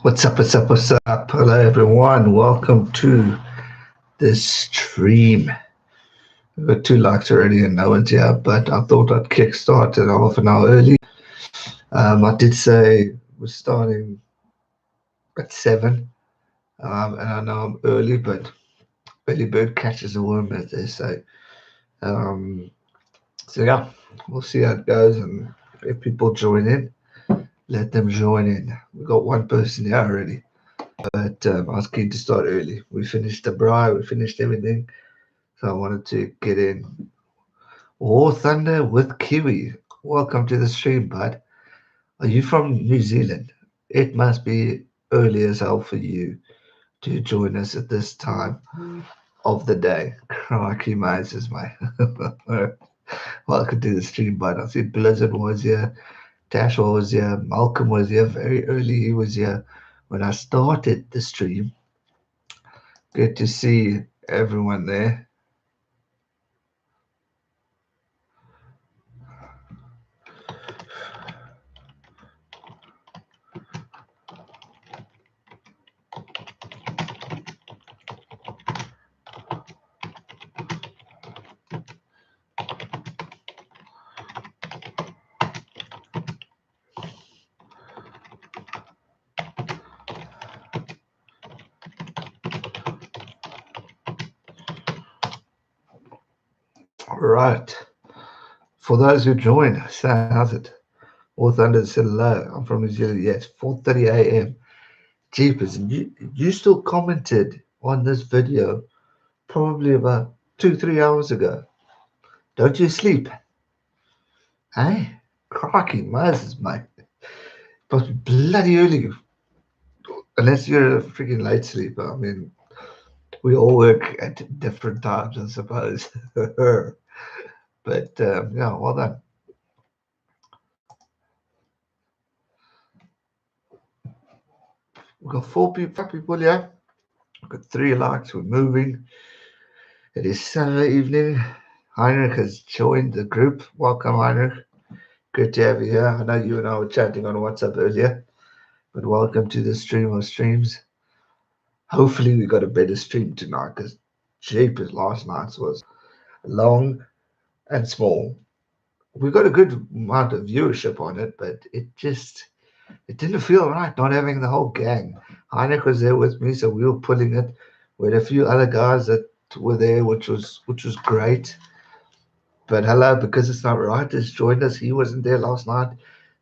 What's up, what's up, what's up? Hello, everyone. Welcome to this stream. We've got 2 likes already and no one's here, but I thought I'd kickstart it half an hour early. I did say we're starting at 7, and I know I'm early, but early bird catches a worm, as they say. Um, yeah, we'll see how it goes, and if people join in, let them join in. We've got one person here already, but I was keen to start early. We finished the braai, we finished everything. So I wanted to get in. War Thunder with Kiwi. Welcome to the stream, bud. Are you from New Zealand? It must be early as hell for you to join us at this time of the day. Crikey, Moses, mate. Welcome to the stream, bud. I see Blizzard was here, Tashwa was here, Malcolm was here very early. He was here when I started the stream. Good to see everyone there. All right. For those who join, so how's it? War Thunder said hello. I'm from New Zealand. Yes, 4:30 a.m. Jeepers, and you still commented on this video probably about 2-3 hours ago. Don't you sleep? Hey, crikey, Moses, mate. Must be bloody early, unless you're a freaking late sleeper. I mean, we all work at different times, I suppose. But yeah, well done. We've got 4 people here. We've got 3 likes. We're moving. It is Saturday evening. Heinrich has joined the group. Welcome, Heinrich. Good to have you here. I know you and I were chatting on WhatsApp earlier, but welcome to the stream of streams. Hopefully, we got a better stream tonight because jeepers, last night's was long and small. We got a good amount of viewership on it, but it didn't feel right not having the whole gang. Heinrich was there with me, so we were pulling it. We had a few other guys that were there, which was great. But hello, because it's not right, has joined us. He wasn't there last night.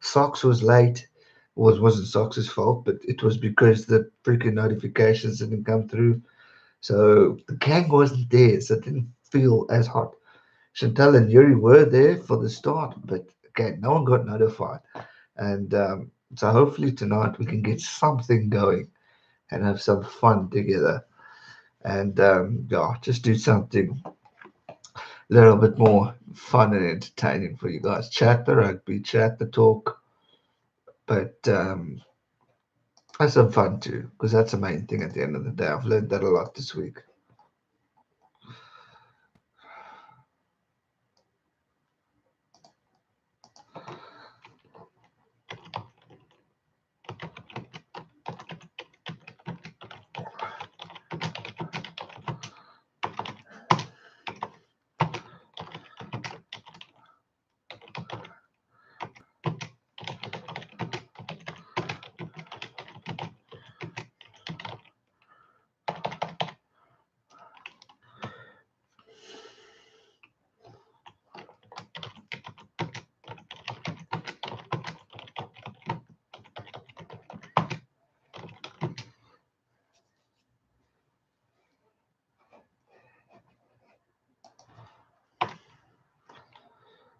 Socks was late. Wasn't Socks' fault, but it was because the freaking notifications didn't come through. So the gang wasn't there, so it didn't feel as hot. Chantal and Yuri were there for the start, but again, no one got notified. And so hopefully tonight we can get something going and have some fun together. And yeah, just do something a little bit more fun and entertaining for you guys. Chat the rugby, chat the talk, but have some fun too, because that's the main thing at the end of the day. I've learned that a lot this week.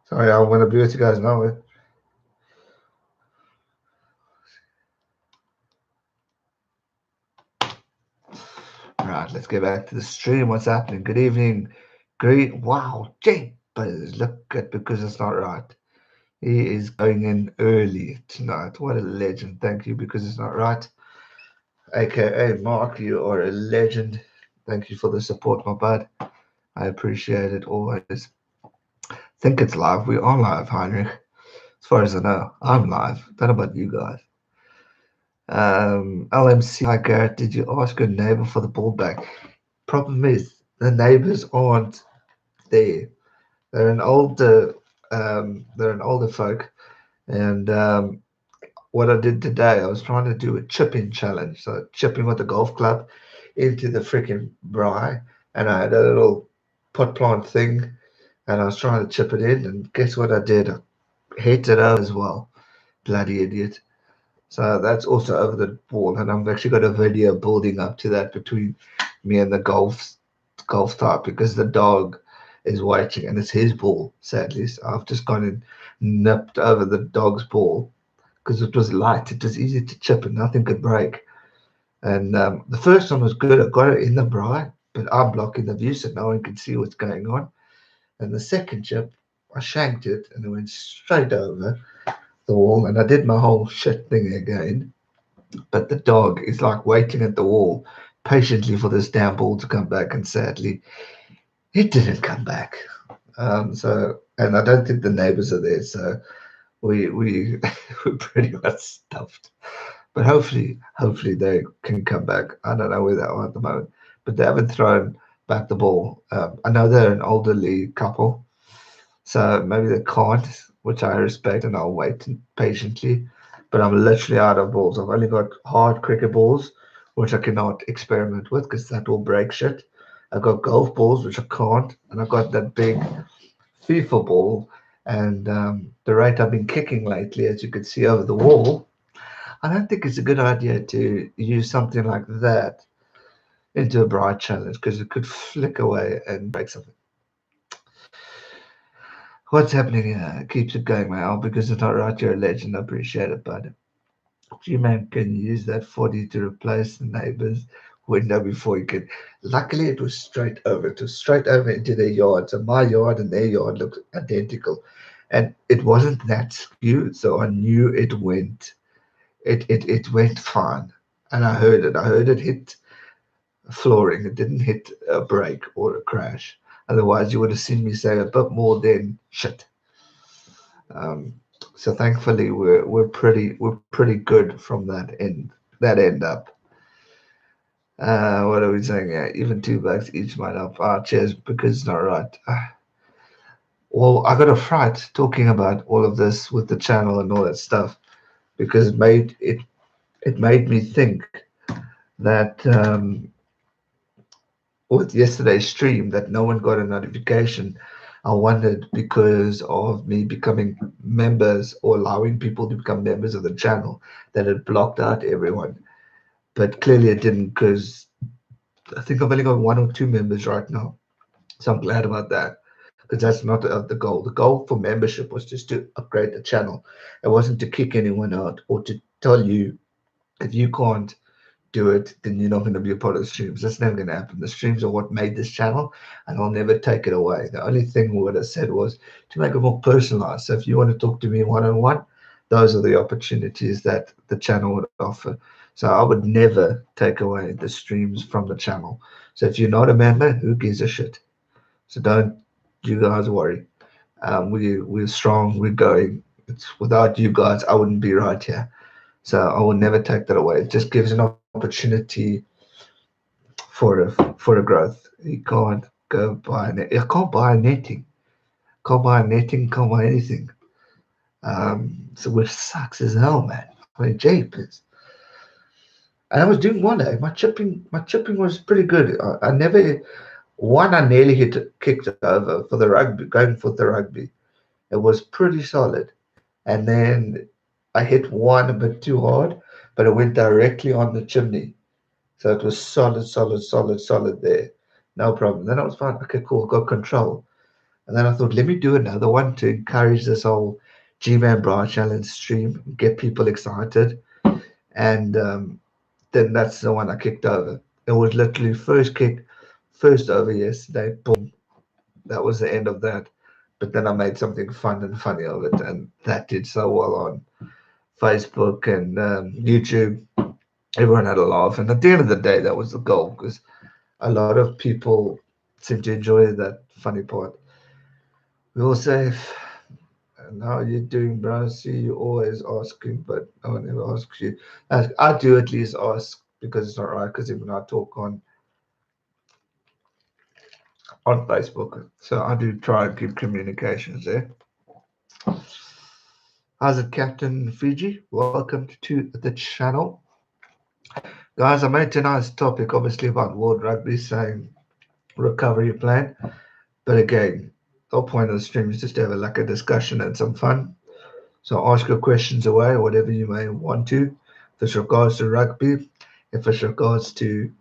Sorry, I want to be with you guys now. Right, let's get back to the stream. What's happening? Good evening. Great. Wow, Jeepers. Look at because it's not right. He is going in early tonight. What a legend. Thank you, because it's not right. AKA Mark, you are a legend. Thank you for the support, my bud. I appreciate it always. Think it's live. We are live, Heinrich. As far as I know, I'm live. Don't know about you guys. LMC, hi Gareth, did you ask your neighbor for the ball back? Problem is, the neighbors aren't there. They're an older folk, and what I did today, I was trying to do a chipping challenge. So chipping with the golf club into the freaking braai, and I had a little pot plant thing, and I was trying to chip it in, and guess what I did? I hit it over as well. Bloody idiot. So that's also over the ball, and I've actually got a video building up to that between me and the golf type because the dog is waiting, and it's his ball. Sadly, so I've just gone and nipped over the dog's ball because it was light. It was easy to chip, and nothing could break. And the first one was good. I got it in the braai, but I'm blocking the view, so no one could see what's going on. And the second chip, I shanked it, and it went straight over the wall, and I did my whole shit thing again. But the dog is like waiting at the wall patiently for this damn ball to come back, and sadly, it didn't come back. And I don't think the neighbors are there, so we we're pretty much stuffed. But hopefully they can come back. I don't know where they are at the moment, but they haven't thrown back the ball. I know they're an elderly couple, so maybe they can't, which I respect, and I'll wait patiently. But I'm literally out of balls. I've only got hard cricket balls, which I cannot experiment with because that will break shit. I've got golf balls, which I can't, and I've got that big FIFA ball. And the rate I've been kicking lately, as you can see over the wall, I don't think it's a good idea to use something like that into a bright challenge because it could flick away and break something. What's happening here? Keeps it going, Mal, because it's not right. You're a legend. I appreciate it, but G-Man can use that 40 to replace the neighbor's window before you can. Luckily, it was straight over. It was straight over into their yard. So my yard and their yard looked identical. And it wasn't that skewed, so I knew it went. It went fine. And I heard it. I heard it hit flooring. It didn't hit a break or a crash. Otherwise, you would have seen me say a bit more than shit. Um, so thankfully, we're pretty good from that end up. What are we saying? Yeah, even $2 each might help. Cheers, because it's not right. Well, I got a fright talking about all of this with the channel and all that stuff because it made me think that with yesterday's stream that no one got a notification. I wondered because of me becoming members or allowing people to become members of the channel that it blocked out everyone. But clearly it didn't because I think I've only got one or two members right now. So I'm glad about that because that's not the goal. The goal for membership was just to upgrade the channel. It wasn't to kick anyone out or to tell you if you can't do it, then you're not going to be a part of the streams. That's never going to happen. The streams are what made this channel, and I'll never take it away. The only thing what I said was to make it more personalized. So if you want to talk to me one on one, those are the opportunities that the channel would offer. So I would never take away the streams from the channel. So if you're not a member, who gives a shit? So don't you guys worry. We're strong. We're going. It's without you guys, I wouldn't be right here. So I will never take that away. It just gives an opportunity for a growth. You can't go buy net. You can't buy netting. Can't buy netting. Can't buy anything. So which sucks as hell, man. I mean, jeepers. And I was doing one day. My chipping was pretty good. I never one. I nearly kicked over for the rugby, going for the rugby. It was pretty solid. And then I hit one a bit too hard, but it went directly on the chimney. So it was solid, solid, solid, solid there. No problem. Then I was fine. Okay, cool. Got control. And then I thought, let me do another one to encourage this whole G-Man Bra Challenge stream, get people excited. And then that's the one I kicked over. It was literally first kick, first over yesterday. Boom. That was the end of that. But then I made something fun and funny of it. And that did so well on Facebook and YouTube. Everyone had a laugh. And at the end of the day, that was the goal because a lot of people seem to enjoy that funny part. We will say And how you doing, bro? See you always asking, but no one ever asks you. I do at least ask because it's not right. Because even I talk on Facebook, so I do try and keep communications there. How's it, Captain Fiji? Welcome to the channel, guys. I made tonight's topic obviously about World Rugby, saying recovery plan. But again, the whole point of the stream is just to have a discussion and some fun. So ask your questions away, whatever you may want to. If it's regards to rugby, if it's regards to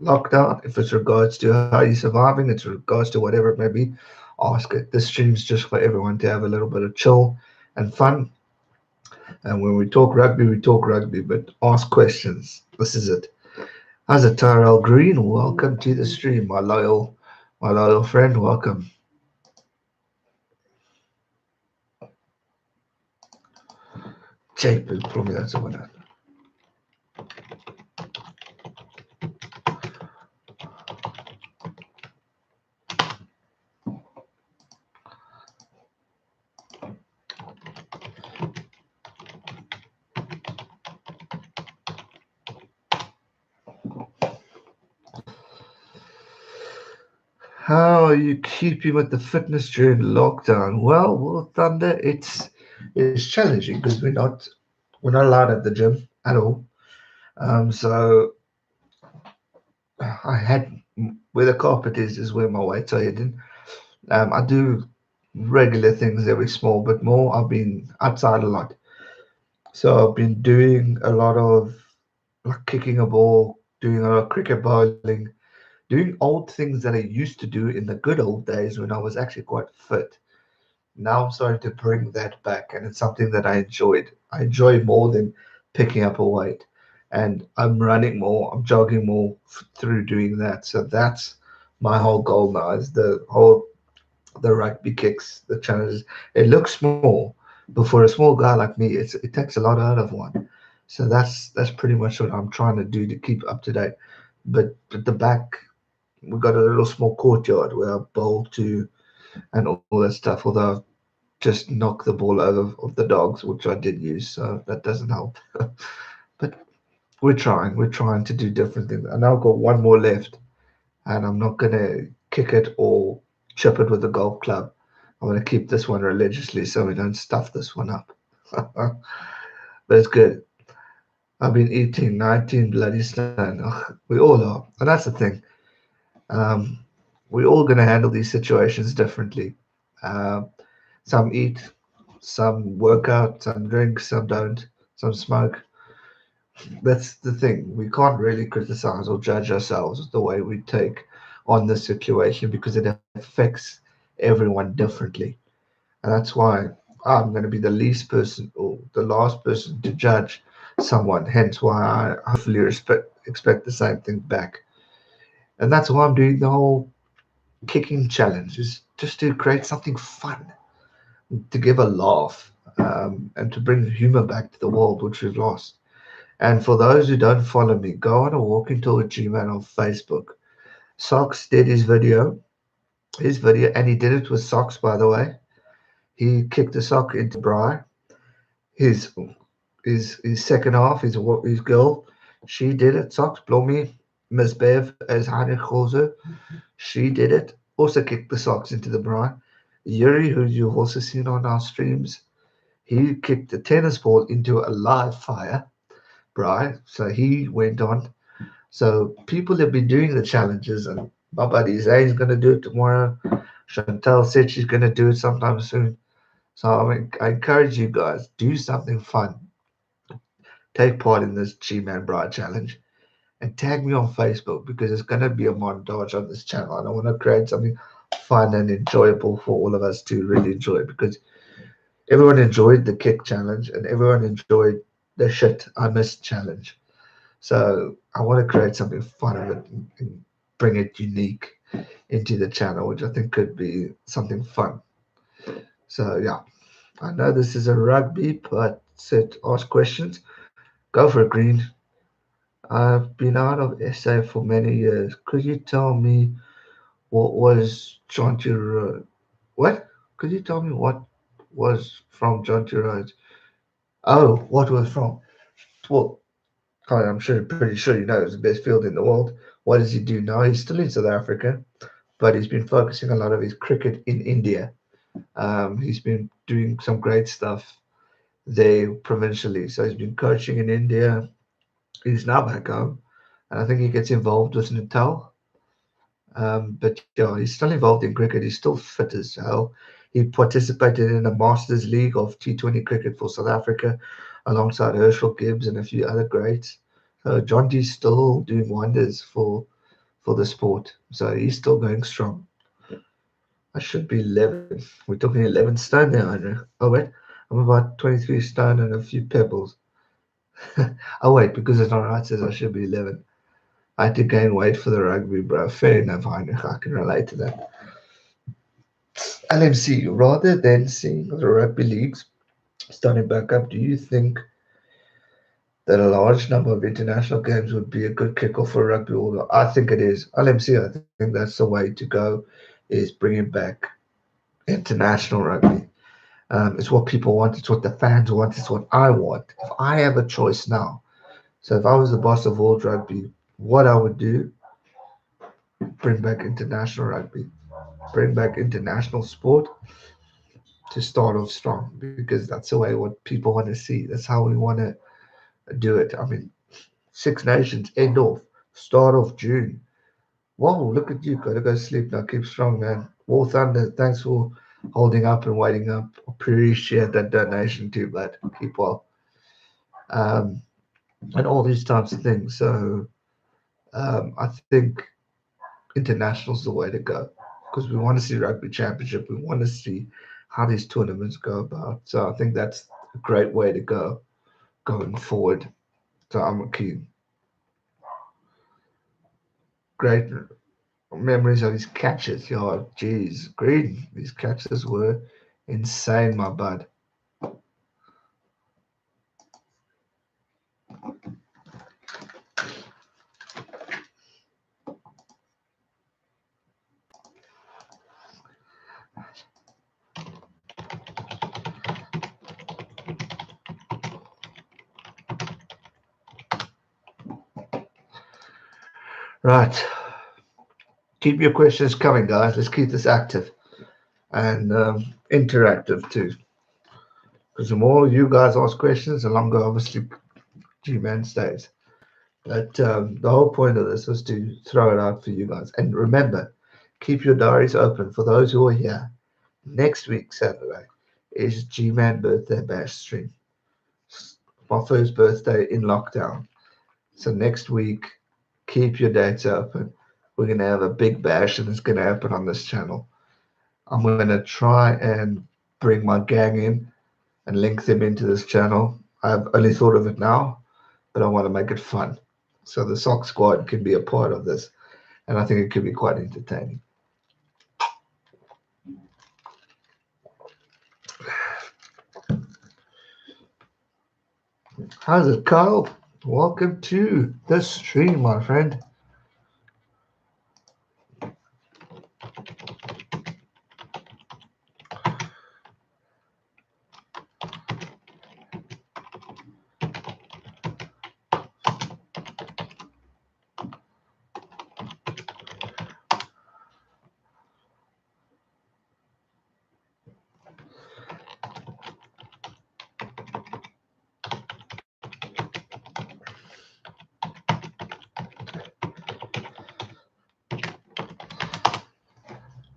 lockdown, if it's regards to how you're surviving, it's regards to whatever it may be, ask it. This stream's just for everyone to have a little bit of chill and fun. And when we talk rugby, but ask questions. This is it. How's it, Tyrell Green? Welcome to the stream, my loyal friend. Welcome. Jake, pull me that someone. How are you keeping with the fitness during lockdown? Well, Thunder, it's challenging because we're not allowed at the gym at all. So I had where the carpet is where my weights are hidden. I do regular things every small bit more. I've been outside a lot, so I've been doing a lot of like kicking a ball, doing a lot of cricket bowling, doing old things that I used to do in the good old days when I was actually quite fit. Now I'm starting to bring that back, and it's something that I enjoyed. I enjoy more than picking up a weight, and I'm running more, I'm jogging more through doing that. So that's my whole goal now is the rugby kicks, the challenges. It looks small, but for a small guy like me, it takes a lot out of one. So that's pretty much what I'm trying to do to keep up to date. But the back, we got a little small courtyard where I bowl to and all that stuff. Although just knock the ball over of the dogs, which I did use, so that doesn't help. But we're trying to do different things. I now got one more left, and I'm not gonna kick it or chip it with a golf club. I'm gonna keep this one religiously so we don't stuff this one up. But it's good. I've been eating 19 bloody stone. Ugh, we all are, and that's the thing. Um, we're all gonna handle these situations differently. Um, some eat, some work out, some drink, some don't, some smoke. That's the thing. We can't really criticize or judge ourselves the way we take on this situation because it affects everyone differently. And that's why I'm going to be the least person or the last person to judge someone. Hence why I hopefully expect the same thing back. And that's why I'm doing the whole kicking challenge, is just to create something fun, to give a laugh, and to bring humor back to the world, which we've lost. And for those who don't follow me, go on a walking tour with G-Man on Facebook. Socks did his video, and he did it with socks, by the way. He kicked a sock into Bry. His his second half, his girl, she did it. Socks, blow me. Miss Bev, as Heinrich calls her, she did it. Also kicked the socks into the Bry. Yuri, who you've also seen on our streams, he kicked a tennis ball into a live fire, Bry. So he went on. So people have been doing the challenges, and my buddy Zane's going to do it tomorrow. Chantel said she's going to do it sometime soon. So I encourage you guys, do something fun. Take part in this G-Man Bride challenge and tag me on Facebook because it's going to be a montage on this channel. And I want to create something fun and enjoyable for all of us to really enjoy because everyone enjoyed the kick challenge and everyone enjoyed the shit I missed challenge. So I want to create something fun of it and bring it unique into the channel, which I think could be something fun. So yeah, I know this is a rugby, but said ask questions. Go for it, Green. I've been out of SA for many years. Could you tell me what was trying to what? Could you tell me what was from John T. Rhodes. Oh, what was from? Well, I'm sure, pretty sure you know it's the best field in the world. What does he do now? He's still in South Africa, but he's been focusing a lot of his cricket in India. He's been doing some great stuff there provincially. So he's been coaching in India. He's now back home, and I think he gets involved with Natal. But yeah, he's still involved in cricket. He's still fit as hell. He participated in a Masters League of T20 cricket for South Africa alongside Herschel Gibbs and a few other greats. So John D's still doing wonders for the sport. So he's still going strong. I should be 11. We're talking 11 stone there, Andrew. Oh, wait. I'm about 23 stone and a few pebbles. Oh, wait, because it's not right, it says I should be 11. I had to gain weight for the rugby, bro. Fair enough, Heinrich. I can relate to that. LMC, rather than seeing the rugby leagues starting back up, do you think that a large number of international games would be a good kickoff for rugby? Or I think it is. LMC, I think that's the way to go, is bringing back international rugby. It's what people want. It's what the fans want. It's what I want. If I have a choice now, so if I was the boss of World Rugby, what I would do, bring back international rugby, bring back international sport to start off strong because that's the way what people want to see. That's how we want to do it. I mean, Six Nations end off, start of June. Whoa, look at you. Gotta go sleep now. Keep strong, man. War Thunder, thanks for holding up and waiting up. Appreciate that donation too, but keep well. Um, and all these types of things. So I think international's the way to go because we want to see rugby championship. We want to see how these tournaments go about. So I think that's a great way to go going forward. So I'm keen. Great memories of his catches. Yo, geez, Green. These catches were insane, my bud. Right. Keep your questions coming, guys. Let's keep this active and interactive too. Because the more you guys ask questions, the longer obviously G-Man stays. But the whole point of this was to throw it out for you guys. And remember, keep your diaries open for those who are here. Next week, Saturday, is G-Man birthday bash stream. My first birthday in lockdown. So next week, keep your dates open. We're going to have a big bash and it's going to happen on this channel. I'm going to try and bring my gang in and link them into this channel. I've only thought of it now, but I want to make it fun. So the Sock Squad can be a part of this, and I think it could be quite entertaining. How's it, Kyle? Welcome to the stream, my friend.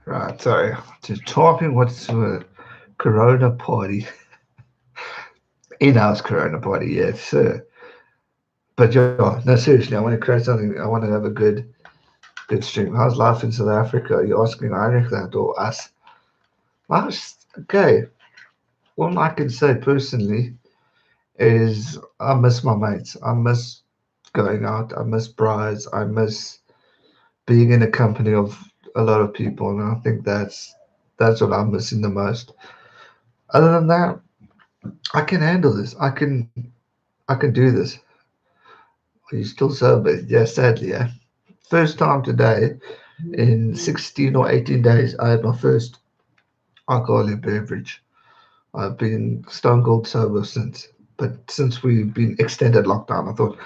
Right, sorry. Just talking what's a Corona party. In-house Corona party, yes, sir. But yeah, no, seriously, I want to create something. I want to have a good stream. How's life in South Africa? Are you asking Heinrich that or us? Okay. All I can say personally is I miss my mates. I miss going out. I miss brides. I miss being in the company of a lot of people, and I think that's what I'm missing the most. Other than that, I can handle this. I can do this. Are you still sober? Yeah, sadly, yeah. First time today in 16 or 18 days, I had my first alcoholic beverage. I've been stone cold sober since. But since we've been extended lockdown, I thought,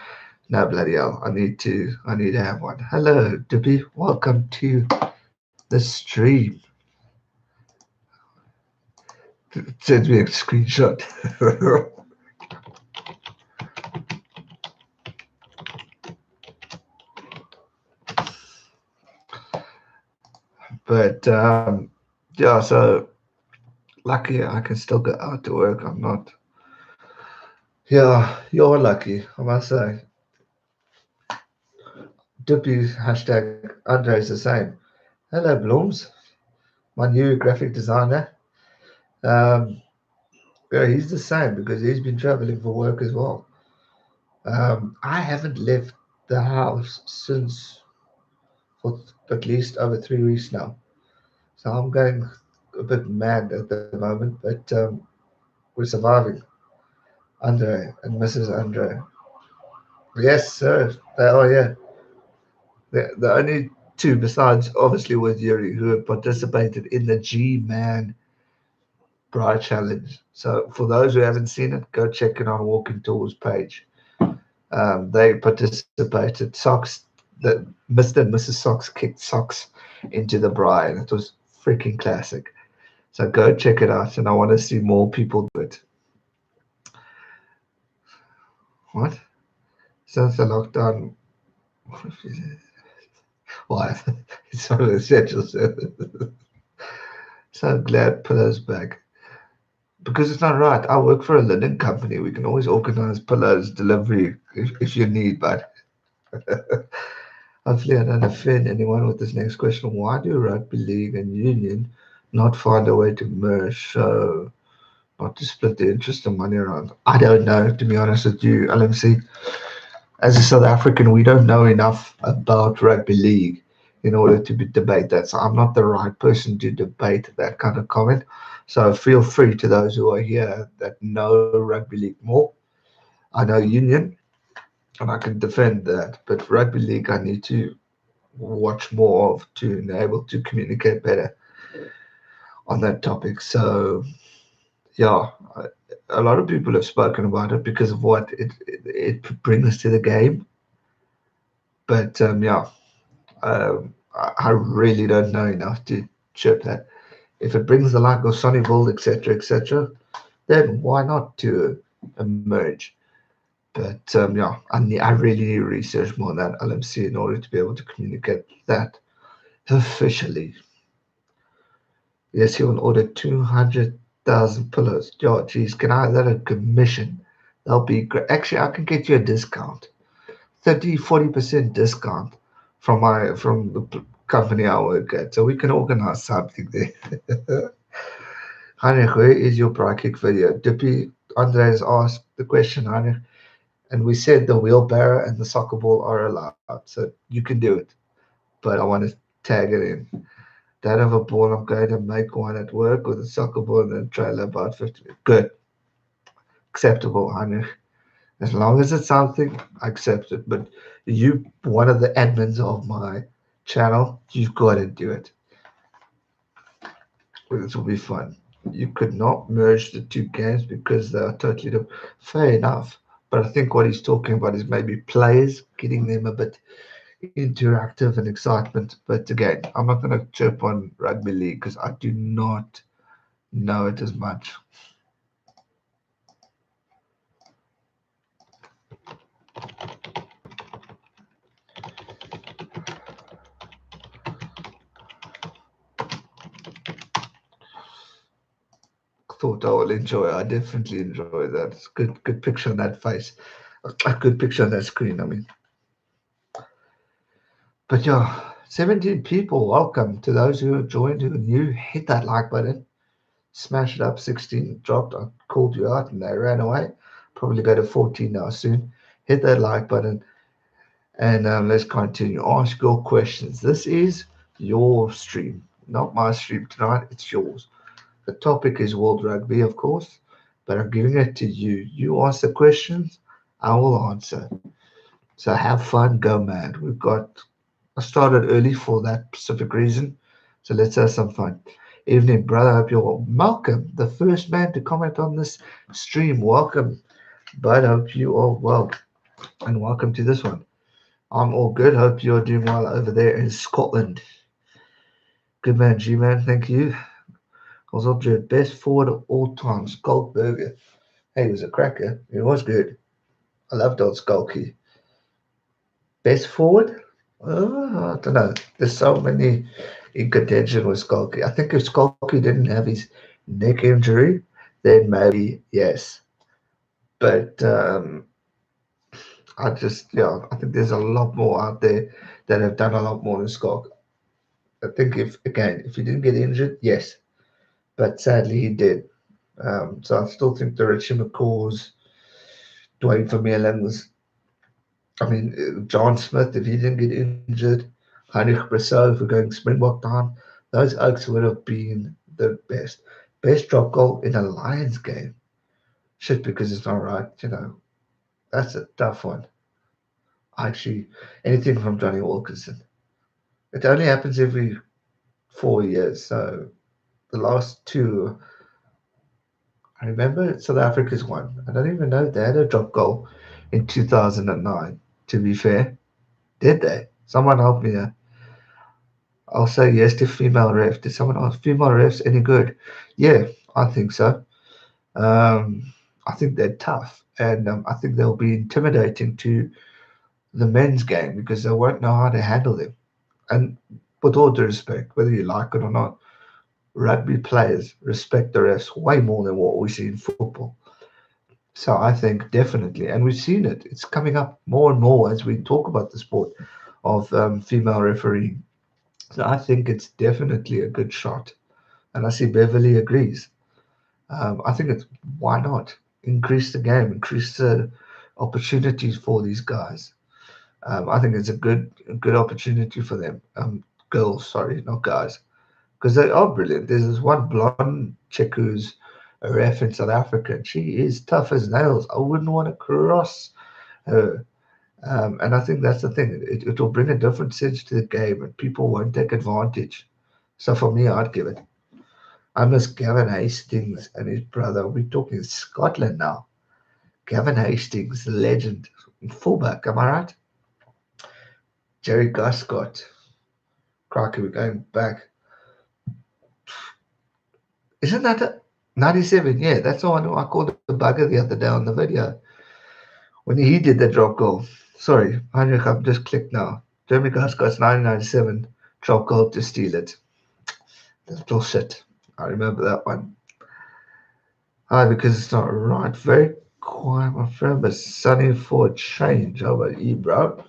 no bloody hell, I need to have one. Hello, Dippy. Welcome to the stream. Send me a screenshot. But yeah, so lucky I can still get out to work. I'm not. Yeah, you're lucky, I must say. Dippy hashtag Andre is the same. Hello, Blooms, my new graphic designer. Um, yeah, he's the same because he's been traveling for work as well. I haven't left the house since for at least over 3 weeks now. So I'm going a bit mad at the moment, but we're surviving. Andre and Mrs. Andre. Yes, sir. They are, yeah. The only two, besides obviously with Yuri, who have participated in the G Man Bride Challenge. So for those who haven't seen it, go check it on Walking Tours page. They participated. Socks, the Mr. and Mrs. Socks kicked Socks into the bride. It was freaking classic. So go check it out, and I want to see more people do it. What? Since the lockdown, why? It's on the essential service. So glad Pillow's back. Because it's not right. I work for a linen company. We can always organize pillows delivery if you need, but hopefully I don't offend anyone with this next question. Why do rugby league and union not find a way to merge so not to split the interest and money around? I don't know, to be honest with you, LMC. As a South African, we don't know enough about rugby league in order to debate that. So I'm not the right person to debate that kind of comment. So feel free to those who are here that know rugby league more. I know union and I can defend that, but rugby league I need to watch more of to be able to communicate better on that topic. So yeah, a lot of people have spoken about it because of what it brings to the game. But yeah, I really don't know enough to chip that. If it brings the like of Sunnyville, etc., then why not to emerge? But yeah, I really need to research more on that LMC in order to be able to communicate that officially. Yes, he will order 200,000 pillows. Yo, geez, can I have that a commission? That'll be great. Actually, I can get you a discount. 30-40% discount from the company I work at. So we can organize something there. Heinrich, where is your bra kick video? Dippy Andres asked the question, Heinrich, and we said the wheelbarrow and the soccer ball are allowed. So you can do it. But I want to tag it in. Don't have a ball. I'm going to make one at work with a soccer ball and a trailer about 50. Good. Acceptable, Heinrich. As long as it's something, I accept it. But you, one of the admins of my channel, you've got to do it. This will be fun. You could not merge the two games because they are totally different. Fair enough. But I think what he's talking about is maybe players, getting them a bit interactive and excitement. But again, I'm not going to chirp on rugby league because I do not know it as much. Thought I will enjoy. I definitely enjoy that. It's good picture on that face. A good picture on that screen. I mean, but yeah, 17 people. Welcome to those who have joined who are new. Hit that like button. Smash it up. 16 dropped. I called you out and they ran away. Probably go to 14 now soon. Hit that like button and let's continue. Ask your questions. This is your stream, not my stream tonight. It's yours. The topic is World Rugby, of course, but I'm giving it to you. You ask the questions, I will answer. So have fun, go mad. I started early for that specific reason. So let's have some fun. Evening, brother. Hope you're welcome. The first man to comment on this stream. Welcome, bud. Hope you are well. And welcome to this one. I'm all good. Hope you're doing well over there in Scotland. Good man, G man. Thank you. Also, best forward of all time, Skulkberger. Hey, he was a cracker. He was good. I loved old Skulky. Best forward? I don't know. There's so many in contention with Skulky. I think if Skulky didn't have his neck injury, then maybe yes. But I think there's a lot more out there that have done a lot more than Skulk. I think if he didn't get injured, yes. But sadly, he did. So I still think the Richie McCaws, Dwayne Vermeulen John Smith, if he didn't get injured, Heinrich Brasseau, if we're going Springbok time, those Oaks would have been the best. Best drop goal in a Lions game. Shit, because it's not right, That's a tough one. Actually, anything from Johnny Wilkinson. It only happens every 4 years. So the last two, I remember South Africa's one. I don't even know if they had a drop goal in 2009, to be fair. Did they? Someone help me there. I'll say yes to female ref. Did someone ask female refs any good? Yeah, I think so. I think they're tough, and I think they'll be intimidating to the men's game because they won't know how to handle them. And with all due respect, whether you like it or not, rugby players respect the refs way more than what we see in football. So I think definitely, and we've seen it. It's coming up more and more as we talk about the sport of female refereeing. So I think it's definitely a good shot. And I see Beverly agrees. I think it's why not increase the game, increase the opportunities for these guys. I think it's a good opportunity for them. Girls, sorry, not guys, because they are brilliant. There's this one blonde chick who's a ref in South Africa, and she is tough as nails. I wouldn't want to cross her. And I think that's the thing. It will bring a different sense to the game, and people won't take advantage. So for me, I'd give it. I miss Gavin Hastings and his brother. We're talking Scotland now. Gavin Hastings, legend, fullback. Am I right? Jerry Guscott. Crikey, we're going back. Isn't that 97? Yeah, that's all I know. I called the bugger the other day on the video when he did the drop goal. Sorry, Heinrich, I've just clicked now. Jeremy Guscott's 1997 drop goal to steal it. That's bullshit. I remember that one. Because it's not right. Very quiet, my friend, but sunny for a change. How about you, bro?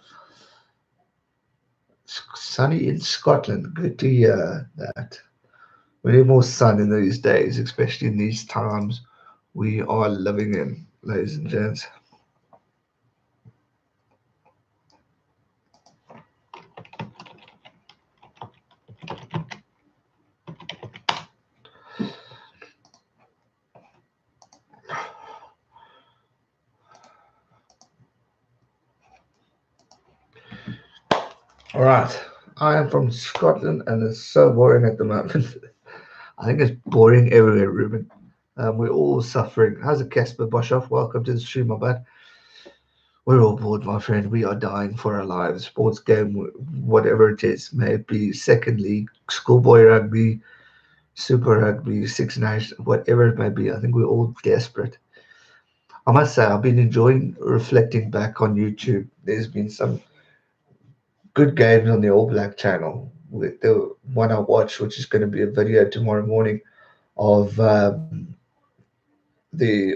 Sunny in Scotland. Good to hear that. We need more sun in these days, especially in these times we are living in, ladies and gents. All right. I am from Scotland and it's so boring at the moment. I think it's boring everywhere, Ruben. We're all suffering. How's it, Casper Boshoff? Welcome to the stream, my bad. We're all bored, my friend. We are dying for our lives. Sports game, whatever it is, may it be second league, schoolboy rugby, super rugby, Six Nations, whatever it may be. I think we're all desperate. I must say, I've been enjoying reflecting back on YouTube. There's been some good games on the All Black channel. With the one I watched, which is going to be a video tomorrow morning of the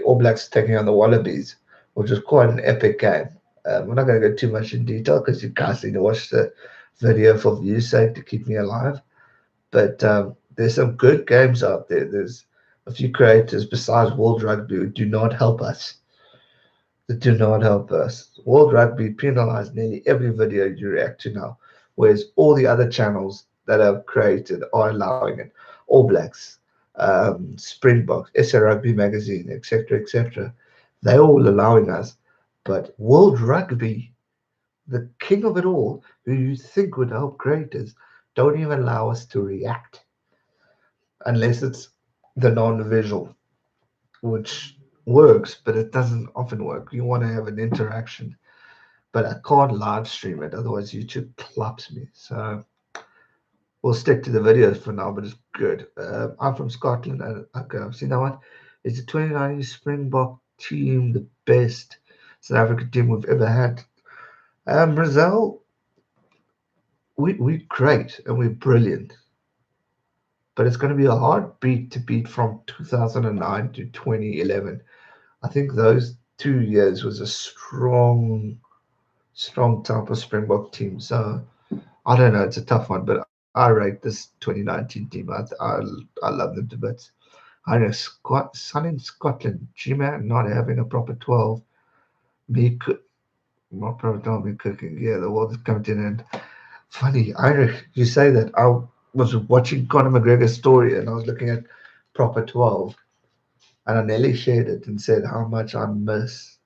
All Blacks taking on the Wallabies, which was quite an epic game. We're not going to go too much in detail because you guys need to watch the video for view's sake to keep me alive. But there's some good games out there. There's a few creators besides World Rugby who do not help us. That do not help us. World Rugby penalized nearly every video you react to now, whereas all the other channels that have created are allowing it. All Blacks, Springboks, SA Rugby Magazine, etc., etc. They're all allowing us. But World Rugby, the king of it all, who you think would help creators, don't even allow us to react. unless it's the non-visual, which works, but it doesn't often work. You want to have an interaction, but I can't live stream it, otherwise YouTube claps me. So we'll stick to the videos for now, but it's good. I'm from Scotland, and okay, I've seen that one. Is the 2019 Springbok team the best South African team we've ever had? Brazil, we're great and we're brilliant, but it's going to be a hard beat to beat from 2009 to 2011. I think those 2 years was a strong type of Springbok team. So I don't know, it's a tough one, but I rate this 2019 team. I love them to bits. I know Sun in Scotland, G-Man not having a proper 12. Me, my proper 12, me cooking. Yeah, the world is coming to an end. Funny, Irish, you say that. I was watching Conor McGregor's story and I was looking at proper 12 and I nearly shared it and said how much I miss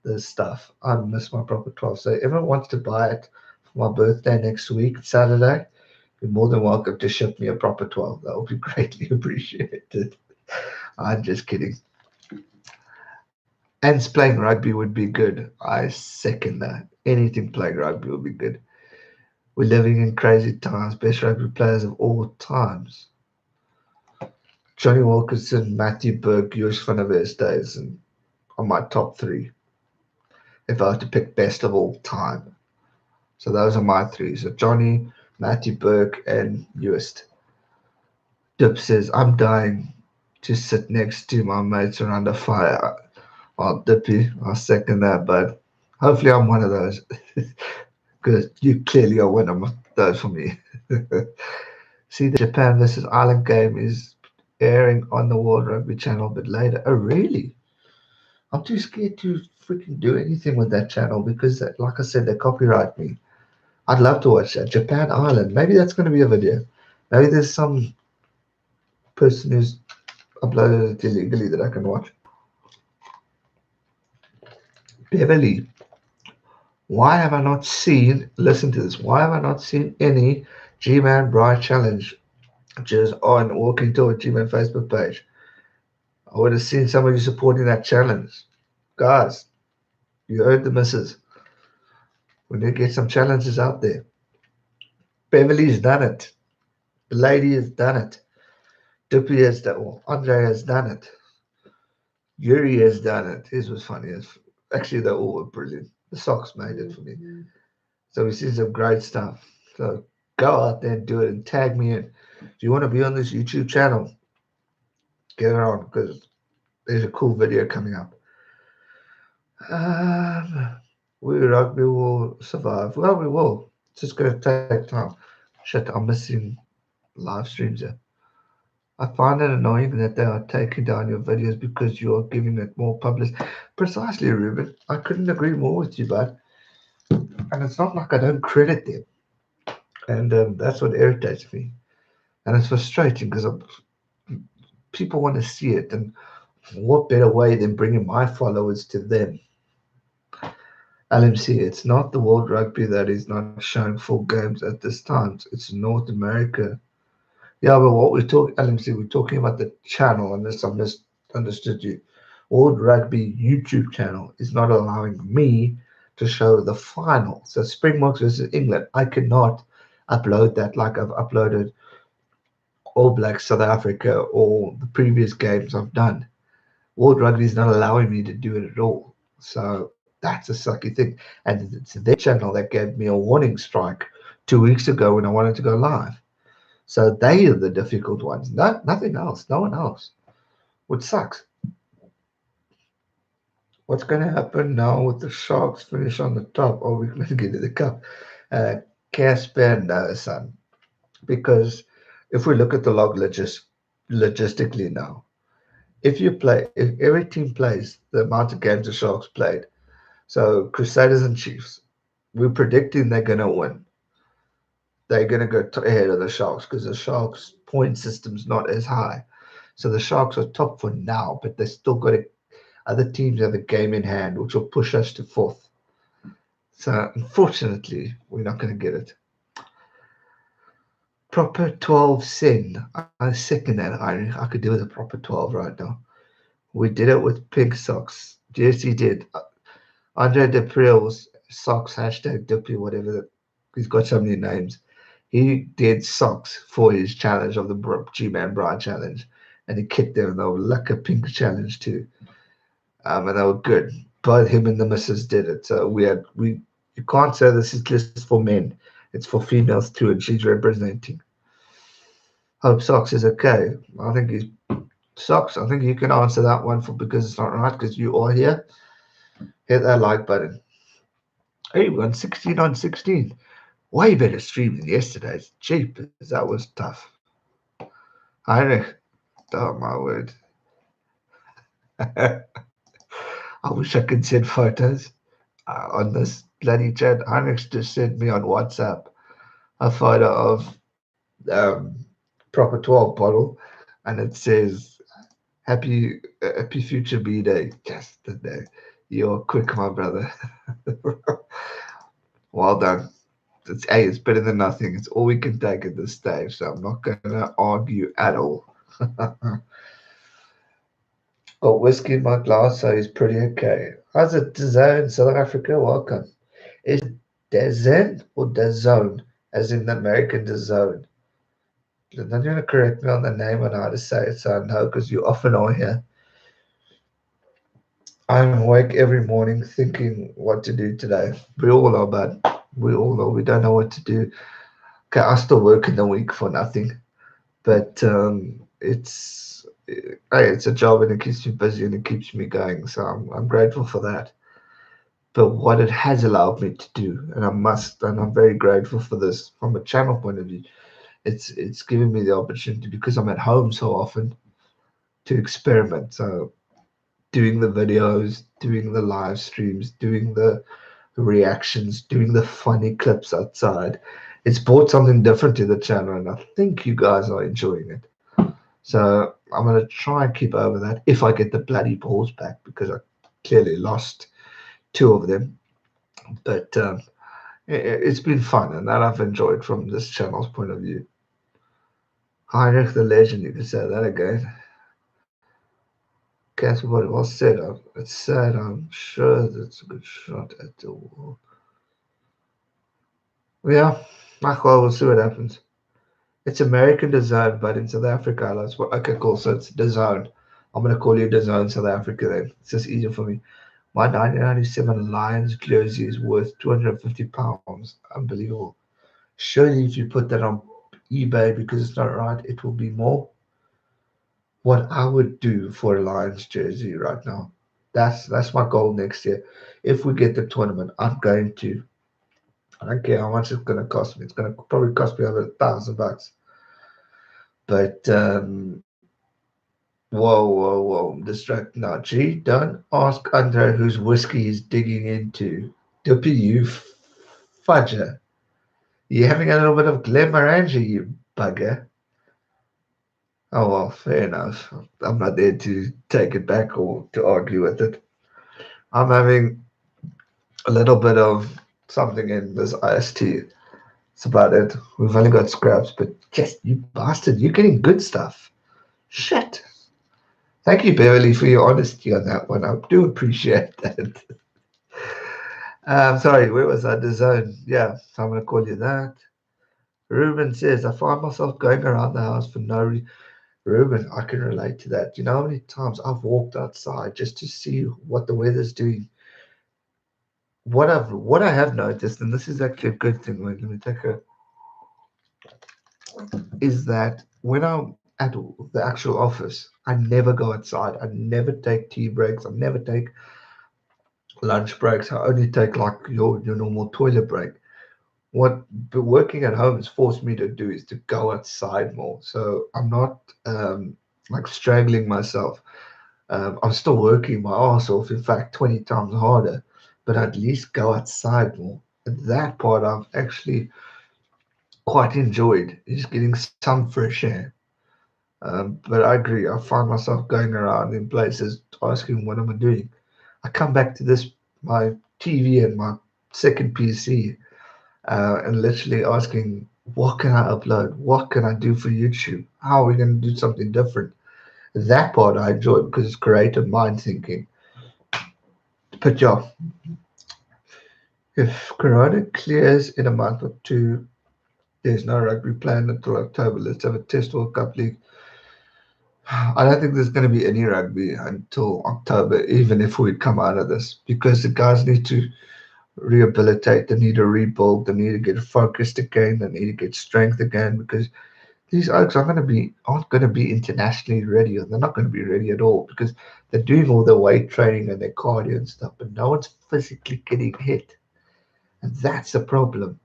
this stuff. I miss my proper 12. So if everyone wants to buy it for my birthday next week, Saturday, you're more than welcome to ship me a proper 12. That would be greatly appreciated. I'm just kidding. And playing rugby would be good. I second that. Anything playing rugby would be good. We're living in crazy times. Best rugby players of all times. Johnny Wilkinson, Matthew Burke, Josh van der Westhuizen and are my top three if I had to pick best of all time. So those are my three. So Johnny, Matthew Burke, and Yost. Dip says, I'm dying to sit next to my mates around a fire. I'll Dippy, I'll second that, but hopefully I'm one of those. Because you clearly are one of those for me. See, the Japan versus Ireland game is airing on the World Rugby channel a bit later. Oh, really? I'm too scared to freaking do anything with that channel because, like I said, they copyright me. I'd love to watch that. Japan Island. Maybe that's going to be a video. Maybe there's some person who's uploaded it illegally that I can watch. Beverly, why have I not seen, listen to this, why have I not seen any G-Man Bride Challenge just on Walking Toward G-Man Facebook page? I would have seen somebody supporting that challenge. Guys, you heard the missus. We need to get some challenges out there. Beverly's done it. The lady has done it. Dippy has done it. Andre has done it. Yuri has done it. His was funny. Actually, they all were brilliant. The socks made it for me. So we've seen some great stuff. So go out there and do it and tag me in. If you want to be on this YouTube channel, get it on because there's a cool video coming up. We rugby will survive. Well, we will. It's just going to take time. Shit, I'm missing live streams here. I find it annoying that they are taking down your videos because you are giving it more publicity. Precisely, Ruben. I couldn't agree more with you, bud. And it's not like I don't credit them. And that's what irritates me. And it's frustrating because people want to see it. And what better way than bringing my followers to them? LMC, it's not the World Rugby that is not showing full games at this time. It's North America. Yeah, but what we're talking, LMC, we're talking about the channel, unless I misunderstood you. World Rugby YouTube channel is not allowing me to show the final. So Springboks versus England, I cannot upload that like I've uploaded All Blacks South Africa or the previous games I've done. World Rugby is not allowing me to do it at all. So that's a sucky thing. And it's their channel that gave me a warning strike 2 weeks ago when I wanted to go live. So they are the difficult ones. Nothing else. No one else. Which sucks. What's going to happen now with the Sharks finish on the top? Are we going to get to the cup? Casper, no, son. Because if we look at the log logistically now, if every team plays the amount of games the Sharks played, so Crusaders and Chiefs, we're predicting they're going to win. They're going to go ahead of the Sharks because the Sharks' point system's not as high. So the Sharks are top for now, but they still got other teams have a game in hand, which will push us to fourth. So unfortunately, we're not going to get it. proper 12 sin. I second that, Heinrich. I could do with a proper 12 right now. We did it with pink socks. Yes, he did. Andre Deprill's socks, hashtag Dippy, whatever. He's got so many names. He did socks for his challenge of the G-Man Bride challenge. And he kicked them. And they were like a pink challenge too. And they were good. Both him and the missus did it. So we you can't say this is just for men. It's for females too, and she's representing. Hope Socks is okay. I think he's Socks. I think you can answer that one for because it's not right because you are here. Hit that like button. Hey, we won 16 on 16. Way better stream than yesterday's. Jeepers, that was tough. Heinrich, oh my word. I wish I could send photos on this bloody chat. Heinrich just sent me on WhatsApp a photo of proper 12 bottle and it says happy future B day. Yes, the day. You're quick, my brother. Well done. It's better than nothing. It's all we can take at this stage, so I'm not gonna argue at all. Got whiskey in my glass, so he's pretty okay. How's it, Dazone, South Africa? Welcome. Is it Dazen or Dazone, as in the American Dazone? Don't you want to correct me on the name and how to say it, so I know, because you often are here. I'm awake every morning thinking what to do today. We all are, bud. We all are. We don't know what to do. Okay, I still work in the week for nothing, but it's a job and it keeps me busy and it keeps me going. So I'm grateful for that. But what it has allowed me to do, and I'm very grateful for this from a channel point of view. It's given me the opportunity because I'm at home so often to experiment. So doing the videos, doing the live streams, doing the reactions, doing the funny clips outside. It's brought something different to the channel, and I think you guys are enjoying it. So I'm going to try and keep over that if I get the bloody balls back because I clearly lost two of them. But it's been fun, and that I've enjoyed from this channel's point of view. Heinrich the Legend, you can say that again. Guess what? Well said. It's said. I'm sure that's a good shot at the wall. Yeah, well, we'll see what happens. It's American DAZN, but in South Africa, that's what. Okay, cool. So it's DAZN. I'm gonna call you DAZN South Africa then. It's just easier for me. My 1997 Lions jersey is worth £250. Unbelievable. Surely, if you put that on eBay because it's not right, it will be more. What I would do for a Lions jersey right now. That's my goal next year. If we get the tournament, I'm going to. I don't care how much it's going to cost me. It's going to probably cost me over $1,000. But whoa! I'm distracted now. Gee, don't ask Andre whose whiskey he's digging into. Dippy, you fudger. You're having a little bit of Glenmorangie, you bugger. Oh well, fair enough. I'm not there to take it back or to argue with it. I'm having a little bit of something in this iced tea. That's about it. We've only got scraps, but yes, you bastard, you're getting good stuff. Shit. Thank you, Beverly, for your honesty on that one. I do appreciate that. Sorry, where was I? The zone. Yeah, so I'm going to call you that. Ruben says, I find myself going around the house for no reason. Ruben, I can relate to that. You know how many times I've walked outside just to see what the weather's doing? What I have noticed, and this is actually a good thing, wait, let me take a is that when I'm at the actual office, I never go outside. I never take tea breaks. I never take lunch breaks. I only take like your normal toilet break. What working at home has forced me to do is to go outside more. So I'm not like strangling myself. I'm still working my ass off, in fact, 20 times harder, but at least go outside more. And that part I've actually quite enjoyed is getting some fresh air. But I agree. I find myself going around in places asking, what am I doing? I come back to this, my TV and my second PC, and literally asking What can I upload? What can I do for YouTube? How are we going to do something different? That part I enjoy because it's creative mind thinking. But yeah, if Corona clears in a month or two, there's no rugby planned until October. Let's have a Test World Cup league. I don't think there's going to be any rugby until October, even if we come out of this, because the guys need to rehabilitate, they need to rebuild, they need to get focused again, they need to get strength again, because these oaks aren't going to be internationally ready, or they're not going to be ready at all, because they're doing all their weight training and their cardio and stuff, but no one's physically getting hit, and that's the problem.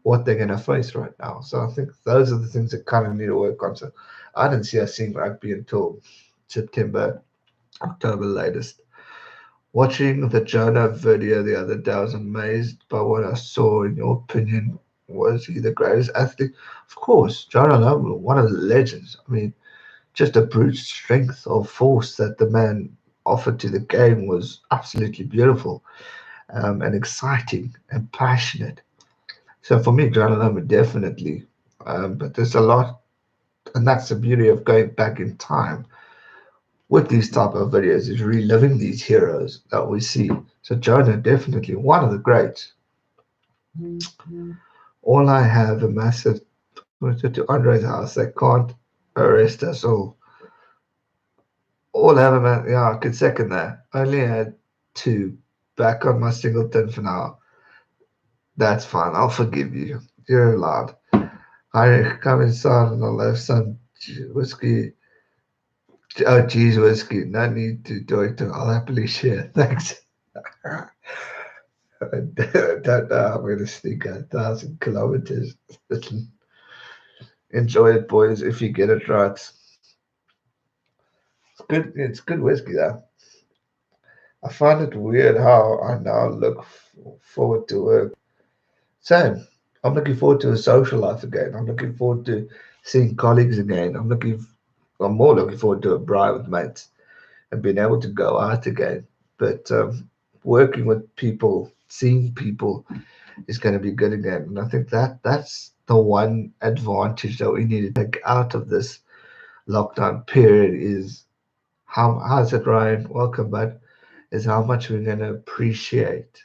What they're going to face right now. So I think those are the things that kind of need to work on. So I didn't see us seeing rugby until September, October latest. Watching the Jonah video the other day, I was amazed by what I saw. In your opinion, was he the greatest athlete? Of course, Jonah Lomu, one of the legends. I mean, just a brute strength of force that the man offered to the game was absolutely beautiful, and exciting and passionate. So for me, Jonah Lomu definitely. But there's a lot, and that's the beauty of going back in time with these type of videos, is reliving these heroes that we see. So Jonah definitely one of the greats. All I have a massive to Andre's house. They can't arrest us all. All have a man. Yeah, I could second that. Only had two. Back on my singleton for now. That's fine. I'll forgive you. You're allowed. I come inside and I'll have some whiskey. Oh, geez, whiskey. No need to do it. I'll happily share. Thanks. I don't know how I'm going to sneak 1,000 kilometers. Enjoy it, boys, if you get it right. It's good. It's good whiskey, though. I find it weird how I now look forward to work. Same. I'm looking forward to a social life again. I'm looking forward to seeing colleagues again. I'm more looking forward to a braai with mates and being able to go out again. But working with people, seeing people is going to be good again. And I think that's the one advantage that we need to take out of this lockdown period is how's it, Ryan? Welcome, bud. Is how much we're going to appreciate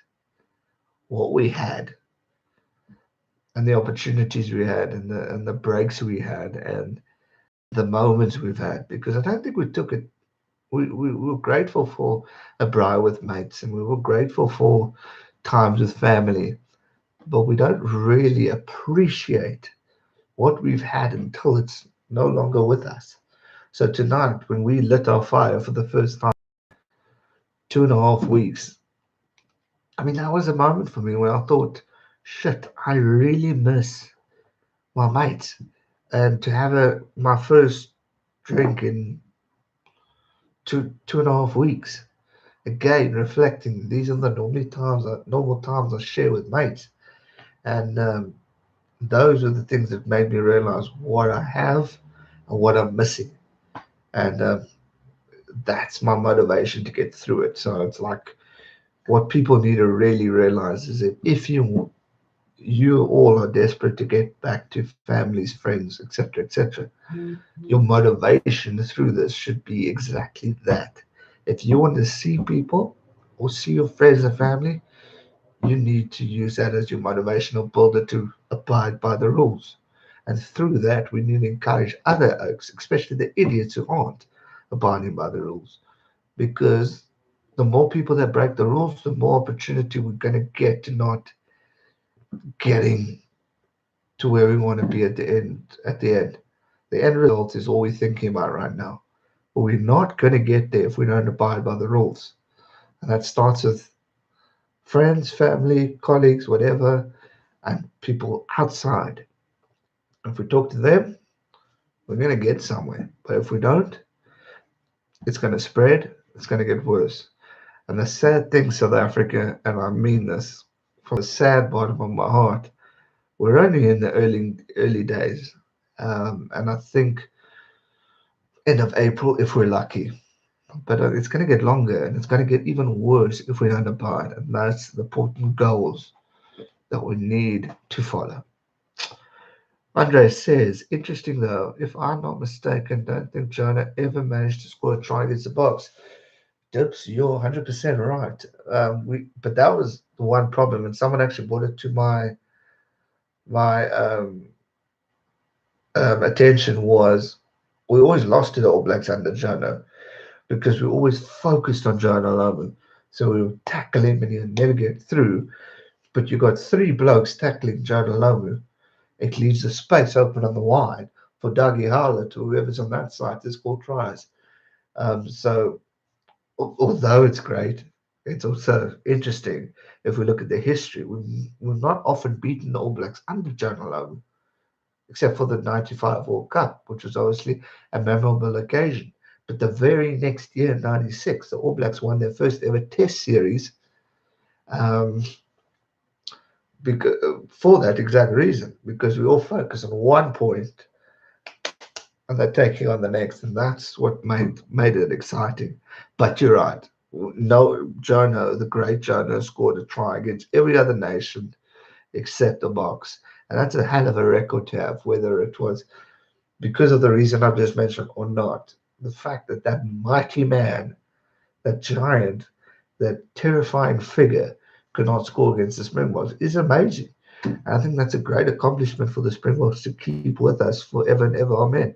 what we had and the opportunities we had and the breaks we had and the moments we've had, because I don't think we took it. We were grateful for a braai with mates, and we were grateful for times with family, but we don't really appreciate what we've had until it's no longer with us. So tonight, when we lit our fire for the first time, 2.5 weeks, I mean, that was a moment for me when I thought, shit, I really miss my mates. And to have my first drink in two and a half weeks, again reflecting these are the normal times I share with mates, and those are the things that made me realize what I have and what I'm missing, and that's my motivation to get through it. So it's like what people need to really realize is that if you all are desperate to get back to families, friends, etc., etc., your motivation through this should be exactly that. If you want to see people or see your friends and family, you need to use that as your motivational builder to abide by the rules. And through that, we need to encourage other oaks, especially the idiots who aren't abiding by the rules. Because the more people that break the rules, the more opportunity we're going to get to not getting to where we want to be at the end. At the end, the end result is all we're thinking about right now. But we're not going to get there if we don't abide by the rules. And that starts with friends, family, colleagues, whatever, and people outside. If we talk to them, we're going to get somewhere. But if we don't, it's going to spread, it's going to get worse. And the sad thing, South Africa, and I mean this from the sad bottom of my heart, we're only in the early days. And I think end of April if we're lucky. But it's going to get longer and it's going to get even worse if we don't abide. And that's the important goals that we need to follow. Andre says, interesting though, if I'm not mistaken, don't think Jonah ever managed to score a try against the Box. Dips, you're 100% right. But that was the one problem, and someone actually brought it to my attention was we always lost to the All Blacks under Jonah because we always focused on Jonah alone. So we would tackle him and he'd never get through. But you got three blokes tackling Jonah Lomu. It leaves the space open on the wide for Dougie Howlett or whoever's on that side to score tries. So although it's great, it's also interesting if we look at the history. We've not often beaten the All Blacks under Jonah Lomu, except for the 95 World Cup, which was obviously a memorable occasion. But the very next year, 96, the All Blacks won their first ever Test series um, because, for that exact reason, because we all focus on one point and they're taking on the next, and that's what made it exciting. But you're right. No, Jono, the great Jono, scored a try against every other nation except the Box, and that's a hell of a record to have, whether it was because of the reason I've just mentioned or not. The fact that that mighty man, that giant, that terrifying figure could not score against the Springboks is amazing. And I think that's a great accomplishment for the Springboks to keep with us forever and ever. Amen.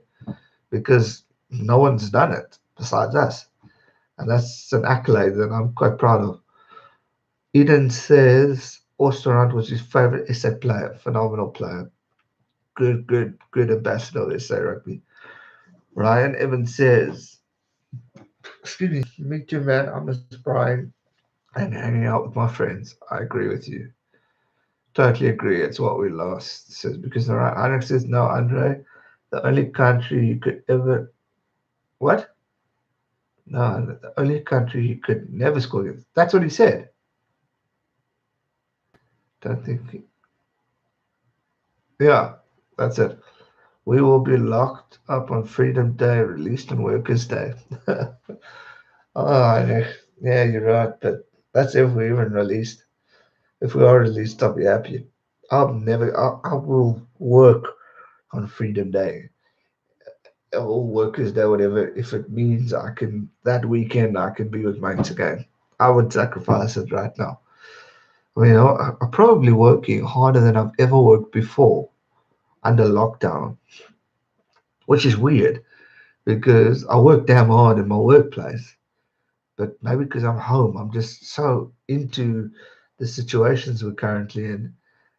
Because no one's done it besides us. And that's an accolade that I'm quite proud of. Eden says Osterrand was his favorite SA player, phenomenal player. Good ambassador of SA rugby. Ryan Evans says, excuse me too, man. I miss Brian and hanging out with my friends. I agree with you. Totally agree. It's what we lost. Says because the right Alex says no, Andre. The only country you could ever what? No, the only country you could never score against. That's what he said. Don't think. Yeah, that's it. We will be locked up on Freedom Day, released on Workers' Day. Oh, I know. Yeah, you're right. But that's if we even released. If we are released, I'll be happy. I'll never. I will work on Freedom Day or Workers' Day, whatever. If it means I can that weekend, I can be with mates again. I would sacrifice it right now. I mean, I'm probably working harder than I've ever worked before under lockdown, which is weird because I work damn hard in my workplace. But maybe because I'm home, I'm just so into the situations we're currently in,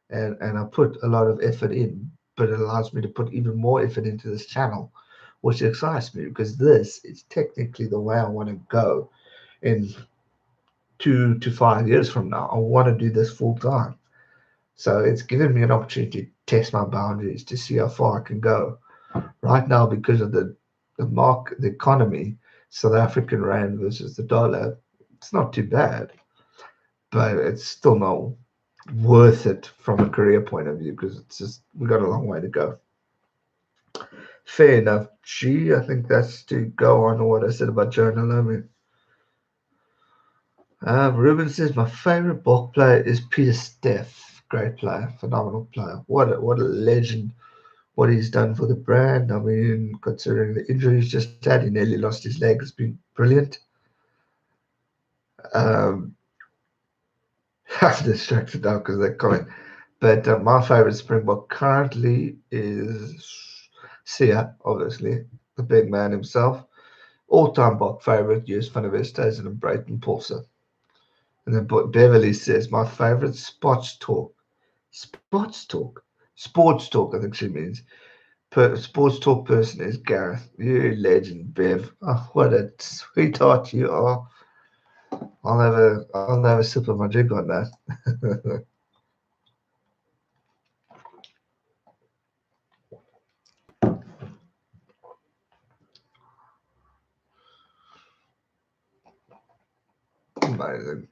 and I put a lot of effort in, but it allows me to put even more effort into this channel, which excites me because this is technically the way I want to go in 2 to 5 years from now. I want to do this full time. So it's given me an opportunity to test my boundaries to see how far I can go. Right now, because of the economy, South African rand versus the dollar, it's not too bad, but it's still not worth it from a career point of view because it's just we got a long way to go. Fair enough. Gee, I think that's to go on what I said about Jonah Lomu. Ruben says my favorite ball player is Peter Steff. Great player, phenomenal player. What a legend. What he's done for the brand. I mean, considering the injuries just had, he nearly lost his leg. It's been brilliant. Um, I'm distracted now because they're coming. But my favorite Springbok currently is Sia, obviously, the big man himself. All-time Bok favorite, US Van der Westhuizen and Brayton Paulson. And then Beverly says, my favorite sports talk, I think she means. Sports talk person is Gareth. You legend, Bev. Oh, what a sweetheart you are. I'll have a sip of my drink on that. Amazing.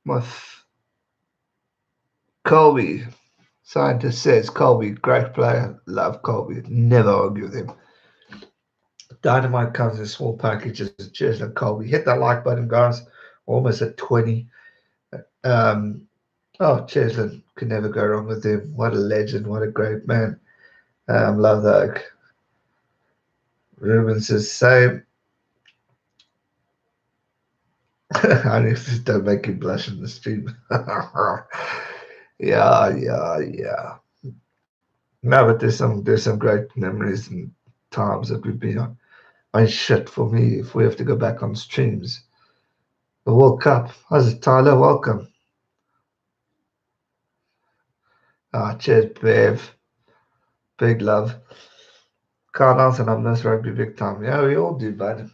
My Colby, scientist says Colby, great player, love Colby, never argue with him. Dynamite comes in small packages. Cheers to Colby. Hit that like button, guys. Almost at 20. Um, oh, Cheslin, can never go wrong with him. What a legend. What a great man. Love the oak. Ruben says same. I just don't make him blush in the stream. Yeah. No, but there's some great memories and times that we've been on. I mean, shit, for me, if we have to go back on streams, the World Cup. How's it, Tyler? Welcome. Cheers, Bev. Big love. Carl Nelson, I miss rugby big time. Yeah, we all do, bud.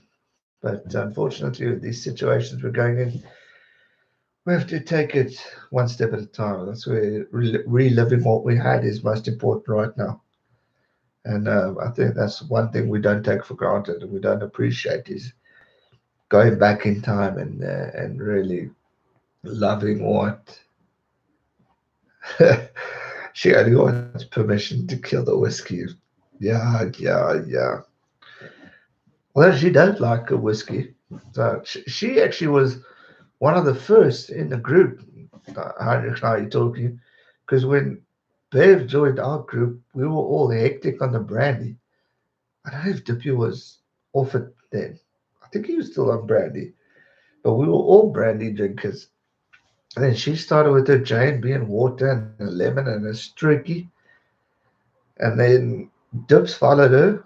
But unfortunately, with these situations we're going in, we have to take it one step at a time. That's where reliving what we had is most important right now. And I think that's one thing we don't take for granted and we don't appreciate is going back in time and really loving what she only wants permission to kill the whiskey. Yeah. Well, she does like a whiskey. So she actually was one of the first in the group. Heinrich and I are talking because when Bev joined our group, we were all hectic on the brandy. I don't know if Dippy was off it then. I think he was still on brandy, but we were all brandy drinkers. And then she started with her J&B and water and a lemon and a streaky. And then Dips followed her.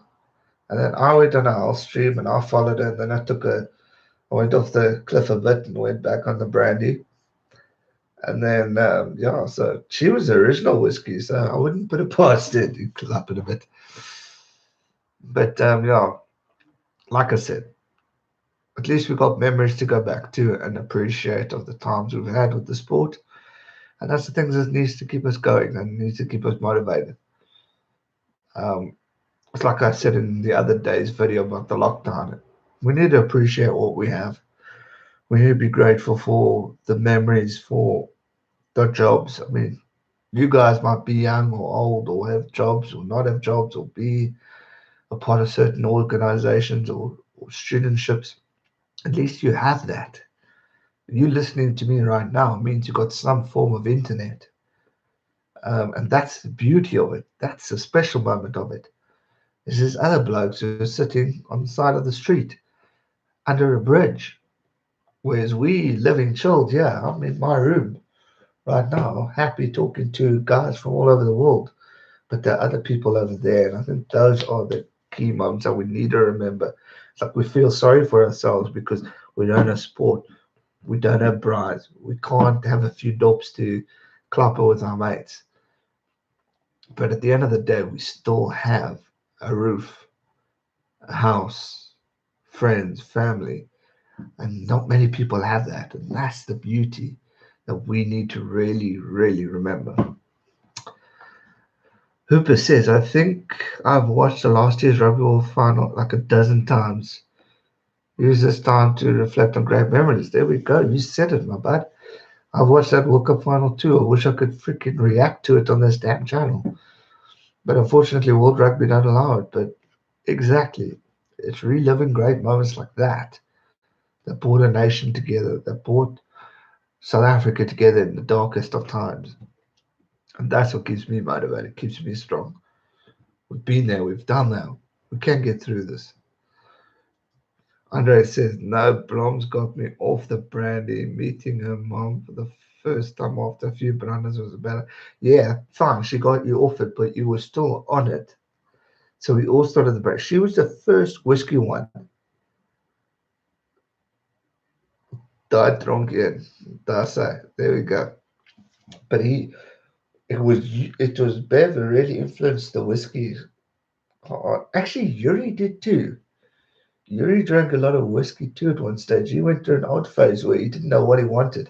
And then I went on a whole stream and I followed her. And then I went off the cliff a bit and went back on the brandy. And then, yeah, so she was the original whiskey. So I wouldn't put it past it. You clap it a bit. But, yeah, like I said, at least we got memories to go back to and appreciate of the times we've had with the sport. And that's the things that needs to keep us going and needs to keep us motivated. Um, it's like I said in the other day's video about the lockdown. We need to appreciate what we have. We need to be grateful for the memories, for the jobs. I mean, you guys might be young or old or have jobs or not have jobs or be a part of certain organizations or studentships. At least you have that. You listening to me right now means you got some form of internet. And that's the beauty of it. That's the special moment of it. Is there's other blokes who are sitting on the side of the street under a bridge. Whereas we living chilled, yeah, I'm in my room right now, happy talking to guys from all over the world. But there are other people over there, and I think those are the key moments that we need to remember. It's like we feel sorry for ourselves because we don't have sport, we don't have brides, we can't have a few dops to clapper with our mates. But at the end of the day, we still have a roof, a house, friends, family, and not many people have that. And that's the beauty that we need to really, really remember. Hooper says, I think I've watched the last year's Rugby World final like a dozen times. Use this time to reflect on great memories. There we go. You said it, my bud. I've watched that World Cup final too. I wish I could freaking react to it on this damn channel. But unfortunately, World Rugby don't allow it. But exactly. It's reliving great moments like that brought a nation together, that brought South Africa together in the darkest of times. And that's what keeps me motivated, keeps me strong. We've been there, we've done that. We can get through this. Andre says, no, Blom's got me off the brandy. Meeting her mom for the first time after a few brandas was better. Yeah, fine, she got you off it, but you were still on it. So we all started the break. She was the first whiskey one. Died drunk in. That's it. There we go. But it was Bev who really influenced the whiskey. Actually, Yuri did too. Yuri drank a lot of whiskey too at one stage. He went through an odd phase where he didn't know what he wanted.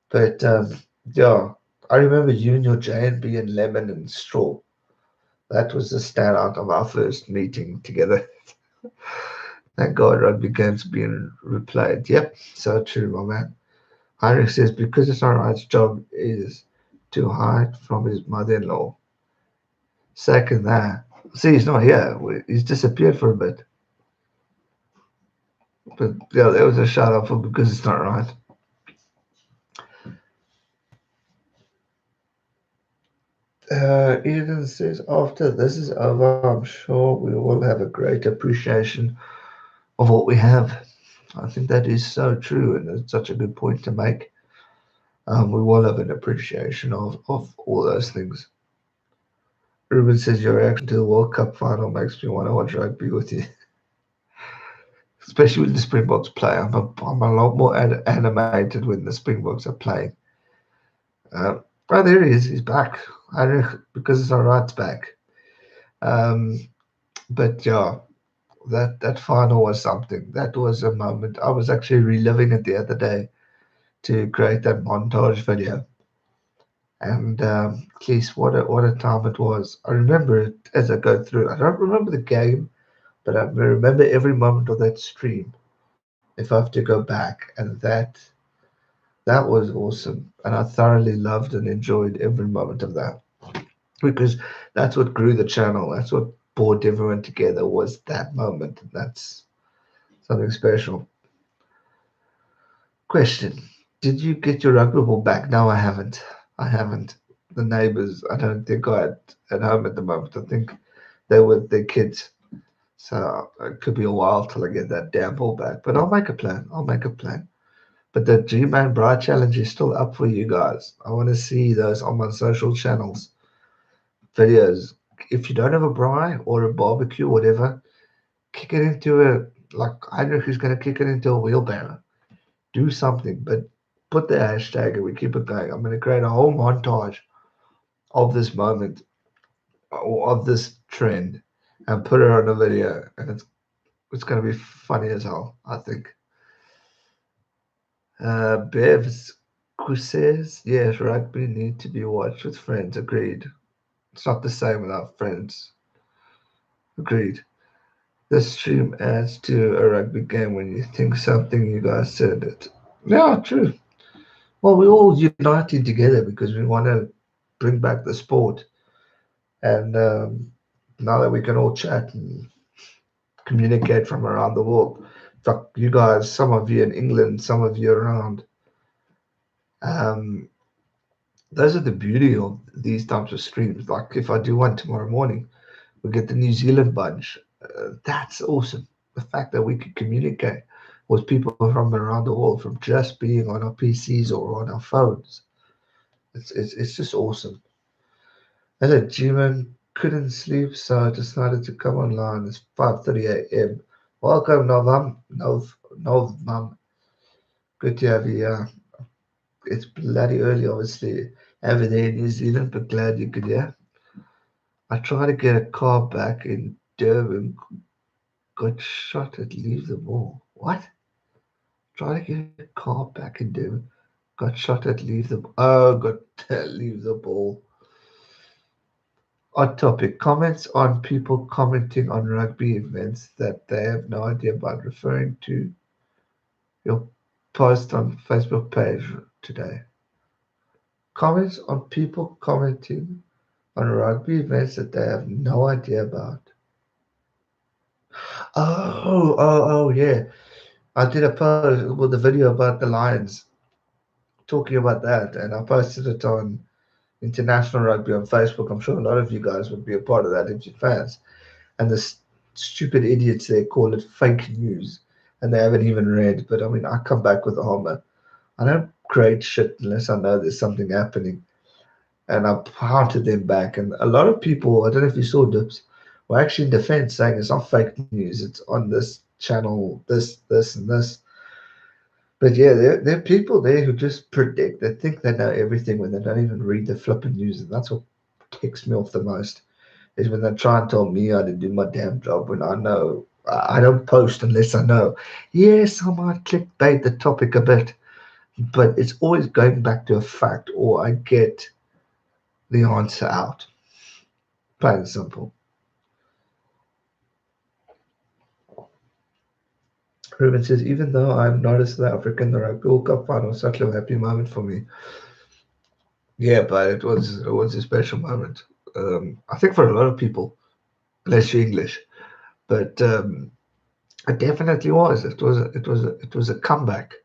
But yeah, I remember you and your J&B and lemon and straw. That was the standout of our first meeting together. Thank God rugby games being replayed. Yep, so true, my man. Heinrich says because it's not right's job is to hide from his mother-in-law. Second that. See, he's not here. He's disappeared for a bit. But yeah, there was a shout out for because it's not right. Eden says after this is over, I'm sure we will have a great appreciation of what we have. I think that is so true, and it's such a good point to make. We will have an appreciation of all those things. Ruben says your reaction to the World Cup final makes me want to watch rugby with you, especially when the Springboks play. I'm a lot more animated when the Springboks are playing. Oh, there he is. He's back. I don't because it's all right. It's back. Um, but yeah, that final was something. That was a moment. I was actually reliving it the other day to create that montage video. And at least what a time it was. I remember it as I go through. I don't remember the game, but I remember every moment of that stream. If I have to go back, and that was awesome, and I thoroughly loved and enjoyed every moment of that because that's what grew the channel. That's what brought everyone together was that moment. That's something special. Question: did you get your rugby ball back? No, I haven't. I haven't. The neighbors, I don't think are at home at the moment. I think they're with their kids. So it could be a while till I get that damn ball back. But I'll make a plan. I'll make a plan. But the G-Man Bra Challenge is still up for you guys. I want to see those on my social channels, videos. If you don't have a braai or a barbecue, whatever, kick it into a, like, I don't know who's going to kick it into a wheelbarrow. Do something, but put the hashtag and we keep it going. I'm going to create a whole montage of this moment or of this trend and put it on a video, and it's going to be funny as hell, I think. Bevs says, yes, rugby need to be watched with friends. Agreed. It's not the same without friends. Agreed. This stream adds to a rugby game when you think something you guys said it. Yeah, true. Well, we're all uniting together because we want to bring back the sport. And now that we can all chat and communicate from around the world, in fact, you guys, some of you in England, some of you around, um, those are the beauty of these types of streams. Like if I do one tomorrow morning, we get the New Zealand bunch. That's awesome. The fact that we can communicate with people from around the world from just being on our PCs or on our phones. It's just awesome. As a G-Man couldn't sleep, so I decided to come online. It's 5:30 a.m. Welcome, Nov, Mum. Good to have you here. It's bloody early, obviously, over there in New Zealand, but glad you could hear. I tried to get a car back in Durban, got shot at leave the mall. What? Try to get a car back in Durban, got shot at leave the got leave the ball. Odd topic. Comments on people commenting on rugby events that they have no idea about, referring to your post on Facebook page today. Comments on people commenting on rugby events that they have no idea about. Yeah. I did a post with a video about the Lions, talking about that, and I posted it on International Rugby on Facebook. I'm sure a lot of you guys would be a part of that if you're fans. And the stupid idiots there call it fake news, and they haven't even read. But I mean, I come back with armor. I don't create shit unless I know there's something happening, and I pounded them back. And a lot of people, I don't know if you saw Dips, were actually in defense saying it's not fake news. It's on this channel, this, and this. But yeah, there are people there who just predict. They think they know everything when they don't even read the flipping news, and that's what ticks me off the most. Is when they try and tell me how to do my damn job when I know I don't post unless I know. Yes, I might clickbait the topic a bit, but it's always going back to a fact, or I get the answer out. Plain and simple. Ruben says, even though I'm not a South African, the Rugby World Cup final was such a happy moment for me. Yeah, but it was a special moment. I think for a lot of people, unless you're English, but it definitely was. It was a comeback.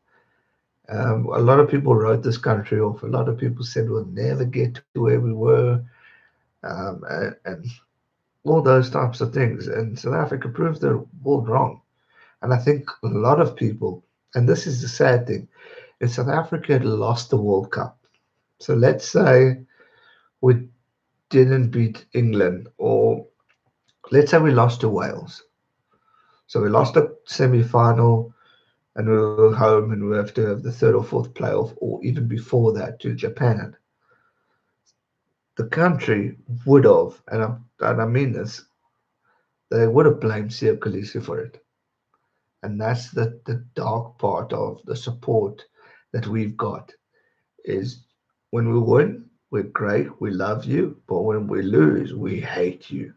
A lot of people wrote this country off. A lot of people said we'll never get to where we were, and all those types of things. And South Africa proved the world wrong. And I think a lot of people, and this is the sad thing, if South Africa had lost the World Cup, so let's say we didn't beat England, or let's say we lost to Wales. So we lost a semi final and we were home and we have to have the third or fourth playoff, or even before that to Japan. The country would have, and I mean this, they would have blamed Sia Khaleesi for it. And that's the dark part of the support that we've got is when we win, we're great, we love you, but when we lose, we hate you.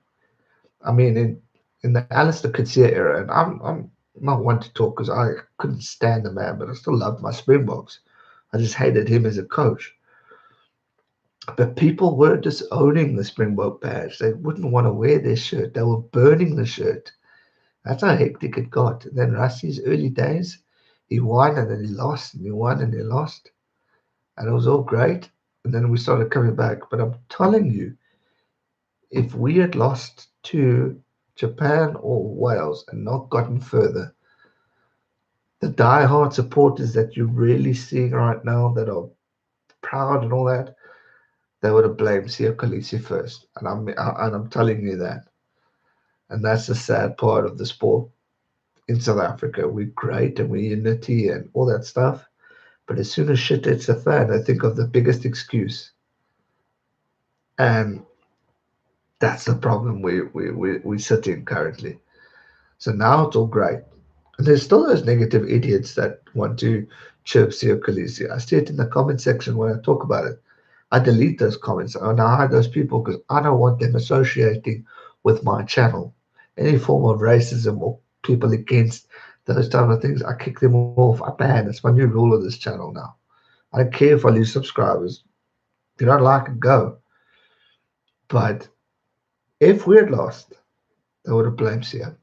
I mean, in the Alistair Coetzee era, and I'm not one to talk because I couldn't stand the man, but I still loved my Springboks. I just hated him as a coach. But people were disowning the Springbok badge. They wouldn't want to wear their shirt. They were burning the shirt. That's how hectic it got. And then Rusty's early days, he won and then he lost, and he won and he lost. And it was all great. And then we started coming back. But I'm telling you, if we had lost to Japan or Wales and not gotten further, the die-hard supporters that you're really seeing right now that are proud and all that, they would have blamed Sia Khaleesi first. And I'm telling you that. And that's the sad part of the sport in South Africa. We're great and we're unity and all that stuff. But as soon as shit hits the fan, I think of the biggest excuse. And that's the problem we sit in currently. So now it's all great. And there's still those negative idiots that want to chirp Sia Khaleesi. I see it in the comment section when I talk about it. I delete those comments and I hide those people because I don't want them associating with my channel. Any form of racism or people against those type of things, I kick them off. I ban. It's my new rule of this channel now. I don't care if I lose subscribers. If you don't like it, go. But if we had lost, they would have blamed Sia.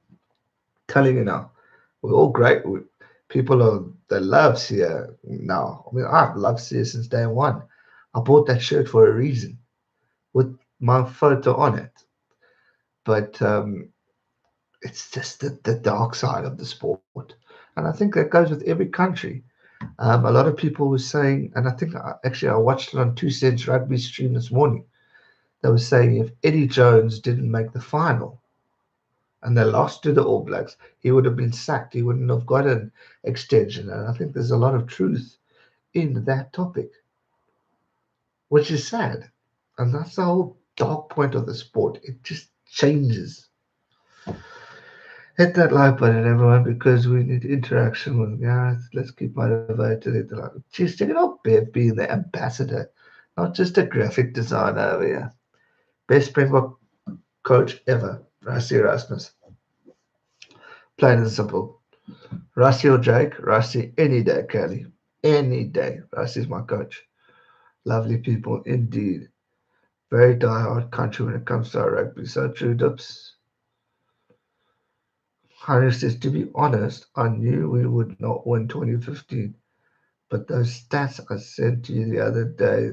Telling you now, we're all great. People they love Sia now. I mean, I've loved Sia since day one. I bought that shirt for a reason with my photo on it. But it's just the dark side of the sport. And I think that goes with every country. A lot of people were saying, and I think actually I watched it on 2 Cents Rugby stream this morning. They were saying if Eddie Jones didn't make the final and they lost to the All Blacks, he would have been sacked. He wouldn't have got an extension. And I think there's a lot of truth in that topic, which is sad. And that's the whole dark point of the sport. It just changes. Hit that like button, everyone, because we need interaction with Gareth. Let's keep motivated. Hit the like. Jeez, check it out, Bev being the ambassador, not just a graphic designer over here. Best Springbok coach ever, Rusty Erasmus. Plain and simple. Rusty or Jake? Rusty any day, Kelly. Any day. Rusty's my coach. Lovely people indeed. Very die-hard country when it comes to our rugby. So true, Dips. Harry says, to be honest, I knew we would not win 2015. But those stats I sent to you the other day,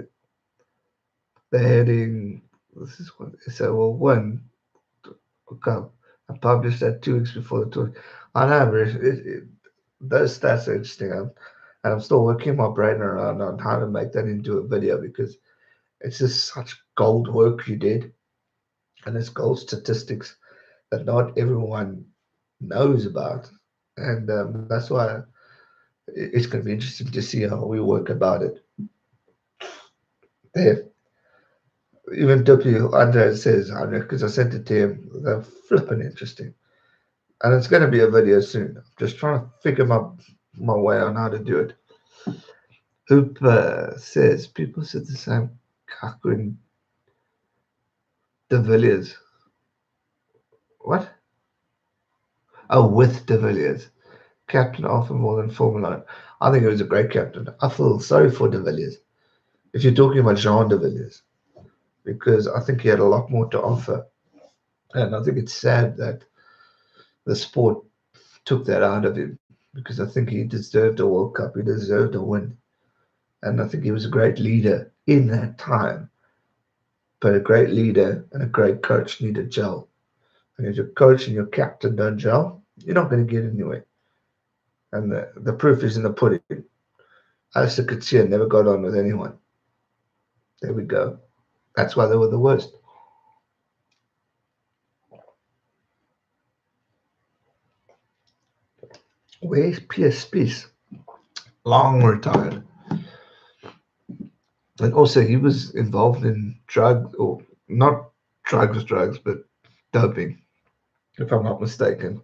the heading, this is what they said, well, one, okay, I published that 2 weeks before the tour. On average, those stats are interesting. And I'm still working my brain around on how to make that into a video because it's just such gold work you did. And it's gold statistics that not everyone knows about. And that's why it's going to be interesting to see how we work about it. There. Even W. Andre says, Andre, because I sent it to him, they're flipping interesting. And it's going to be a video soon. I'm just trying to figure my way on how to do it. Hoop says, people said the same Kaku de Villiers. What? Oh, with de Villiers. captain often more than Formula 1. I think he was a great captain. I feel sorry for De Villiers. If you're talking about Jean De Villiers, because I think he had a lot more to offer. And I think it's sad that the sport took that out of him because I think he deserved a World Cup. He deserved a win. And I think he was a great leader in that time. But a great leader and a great coach need a gel. And if your coach and your captain don't gel, you're not going to get anywhere. And the proof is in the pudding. Alistair Coetzee never got on with anyone. There we go. That's why they were the worst. Where's Pierce Spies? Long retired. And also, he was involved in drugs, or not drugs, but doping, if I'm not mistaken.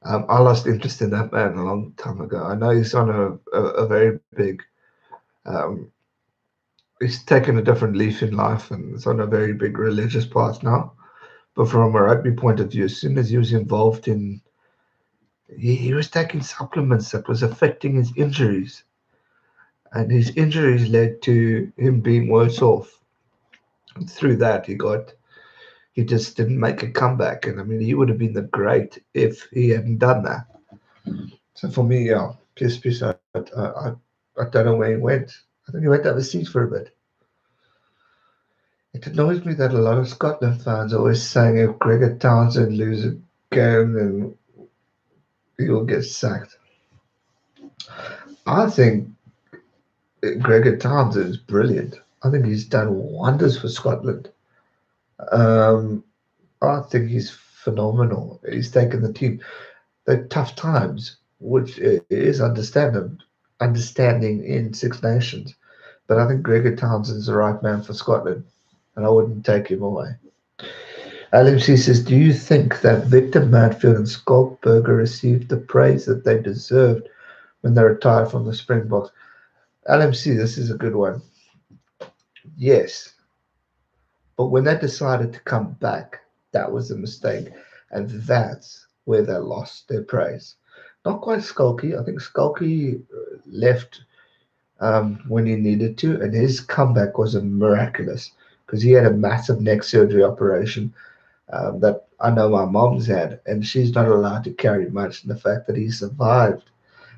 I lost interest in that man a long time ago. I know he's on a very big, um, he's taken a different leaf in life and it's on a very big religious path now. But from a rugby point of view, as soon as he was involved in, he was taking supplements that was affecting his injuries. And his injuries led to him being worse off. And through that, he just didn't make a comeback. And I mean, he would have been the great if he hadn't done that. So for me, yeah, Piss, I don't know where he went. I think he went overseas for a bit. It annoys me that a lot of Scotland fans are always saying if Gregor Townsend loses a game, then he will get sacked. I think Gregor Townsend is brilliant. I think he's done wonders for Scotland. Um, I think he's phenomenal. He's taken the team. The tough times, which is understanding in Six Nations. But I think Gregor Townsend's the right man for Scotland, and I wouldn't take him away. LMC says, do you think that Victor Matfield and Skalkberger received the praise that they deserved when they retired from the Springboks? LMC, this is a good one. Yes, but when they decided to come back, that was a mistake, and that's where they lost their praise. Not quite Skulky. I think Skulky left when he needed to, and his comeback was a miraculous because he had a massive neck surgery operation that I know my mom's had, and she's not allowed to carry much. And the fact that he survived,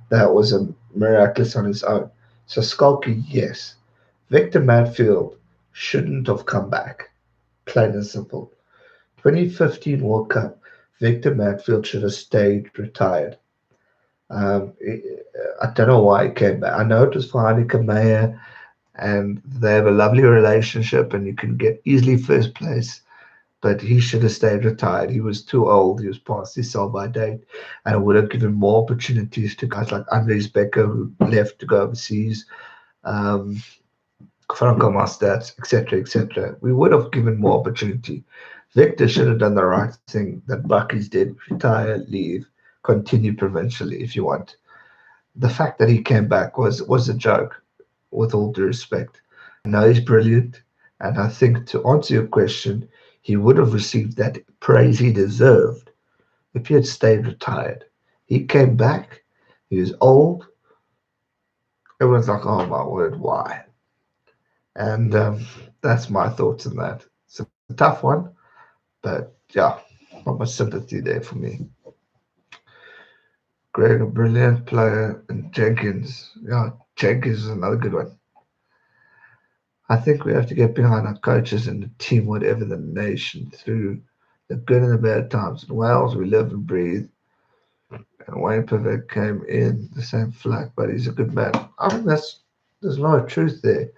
that was a miraculous on his own. So Skulky, yes. Victor Matfield shouldn't have come back. Plain and simple. 2015 World Cup, Victor Matfield should have stayed retired. Um, I don't know why he came back. I know it was for Heineke Meyer, and they have a lovely relationship, and you can get easily first place. But he should have stayed retired. He was too old. He was past his sell-by date, and it would have given more opportunities to guys like Andries Becker, who left to go overseas, um, Franco Mastats, etc., etc. We would have given more opportunity. Victor should have done the right thing that Bucky's did: retire, leave, continue provincially if you want. The fact that he came back was a joke, with all due respect. I know he's brilliant, and I think to answer your question, he would have received that praise he deserved if he had stayed retired. He came back, he was old. Everyone's like, oh my word, why? And that's my thoughts on that. It's a tough one, but yeah, not much sympathy there for me. Greg, a brilliant player, and Jenkins. Yeah, Jenkins is another good one. I think we have to get behind our coaches and the team, whatever the nation, through the good and the bad times. In Wales, we live and breathe. And Wayne Pivot came in the same flack, but he's a good man. I think there's a lot of truth there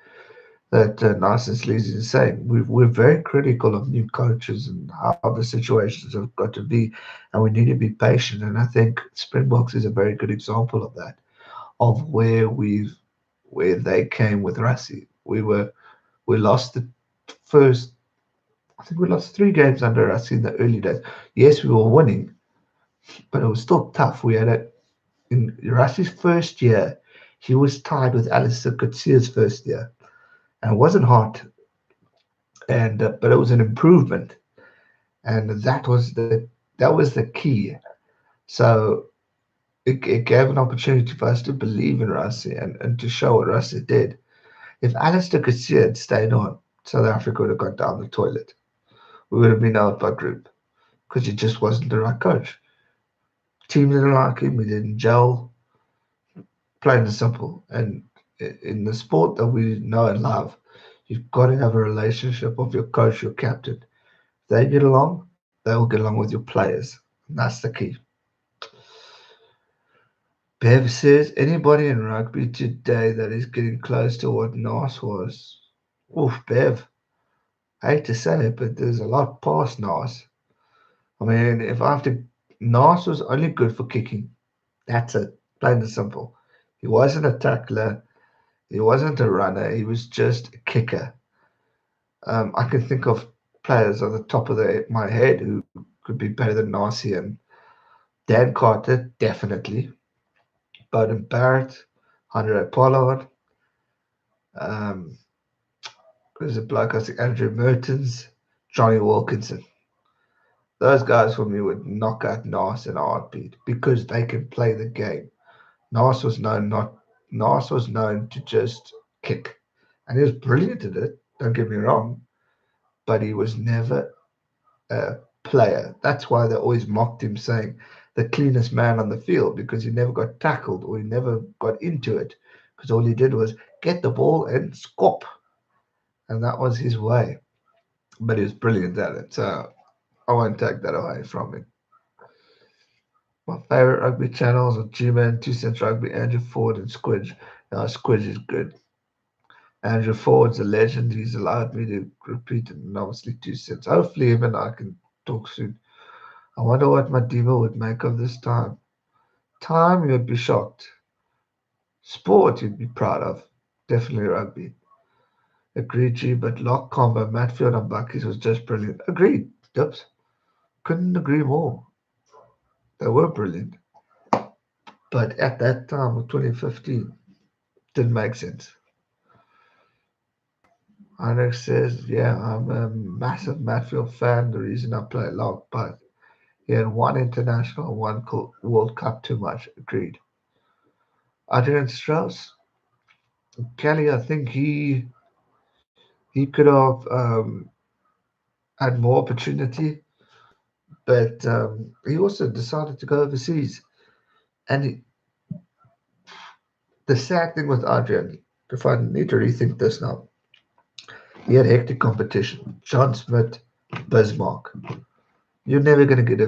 that Narcissus Lees is saying. We're very critical of new coaches and how the situations have got to be, and we need to be patient. And I think Springboks is a very good example of that, of where they came with Rassie. We lost the first. I think we lost 3 games under Rassie in the early days. Yes, we were winning, but it was still tough. We had in Rassie's first year, he was tied with Alistair Coetzee's first year, and it wasn't hard, and but it was an improvement, and that was the key. So it gave an opportunity for us to believe in Rusty and to show what Rusty did. If Alistair could see it stayed on, South Africa would have gone down the toilet. We would have been out by group because he just wasn't the right coach. Team didn't like him. We didn't gel. Plain and simple. And in the sport that we know and love, you've got to have a relationship with your coach, your captain. If they get along, they will get along with your players. And that's the key. Bev says anybody in rugby today that is getting close to what Nas was. Oof, Bev. I hate to say it, but there's a lot past Nas. I mean, if I have to, Nas was only good for kicking. That's it, plain and simple. He wasn't a tackler. He wasn't a runner. He was just a kicker. I can think of players on the top of my head who could be better than Narcy and Dan Carter, definitely. Bowden Barrett, Andre Pollard, um, there's a bloke I think Andrew Mertens, Johnny Wilkinson. Those guys for me would knock out Nas in a heartbeat because they can play the game. Nas was known not Nas was known to just kick, and he was brilliant at it. Don't get me wrong, but he was never a player. That's why they always mocked him, saying the cleanest man on the field because he never got tackled or he never got into it because all he did was get the ball and scop, and that was his way. But he was brilliant at it, so I won't take that away from him. My favorite rugby channels are G-Man, 2 Cents Rugby, Andrew Ford, and Squidge. Now, Squidge is good. Andrew Ford's a legend. He's allowed me to repeat it, and obviously 2 Cents. Hopefully, him and I can talk soon. I wonder what Madiba would make of this time. Time, you'd be shocked. Sport, you'd be proud of. Definitely rugby. Agreed, G, but lock combo, Matfield and Buckies was just brilliant. Agreed, Dips. Couldn't agree more. They were brilliant. But at that time of 2015, didn't make sense. Alex says, yeah, I'm a massive Matfield fan. The reason I play lock, but he had one international, one World Cup too much. Agreed. Adrian Strauss, Kelly, I think he could have had more opportunity, but he also decided to go overseas. And the sad thing with Adrian, if I need to rethink this now, he had hectic competition. John Smith, Bismarck. You're never going to get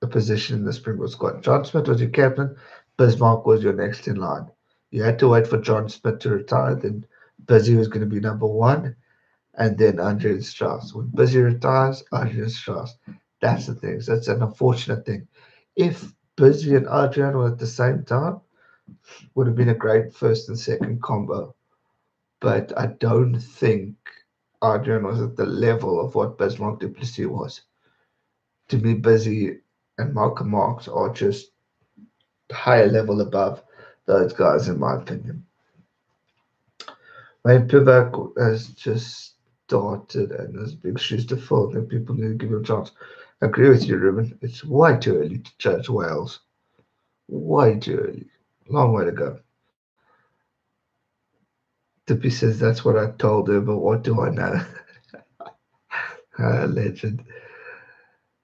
a position in the Springbok squad. John Smith was your captain. Bismarck was your next in line. You had to wait for John Smith to retire. Then Busy was going to be number one, and then Andre Strauss. When Busy retires, Andre Strauss. That's the thing. So that's an unfortunate thing. If Busy and Adrian were at the same time, would have been a great first and second combo. But I don't think Adrian was at the level of what Bismarck Duplessis was. To be Busy and Malcolm Marks are just higher level above those guys, in my opinion. Wayne Pivac has just started and there's big shoes to fill. I think people need to give him a chance. I agree with you, Ruben. It's way too early to judge Wales. Way too early. Long way to go. Tippy says that's what I told her, but what do I know? Legend.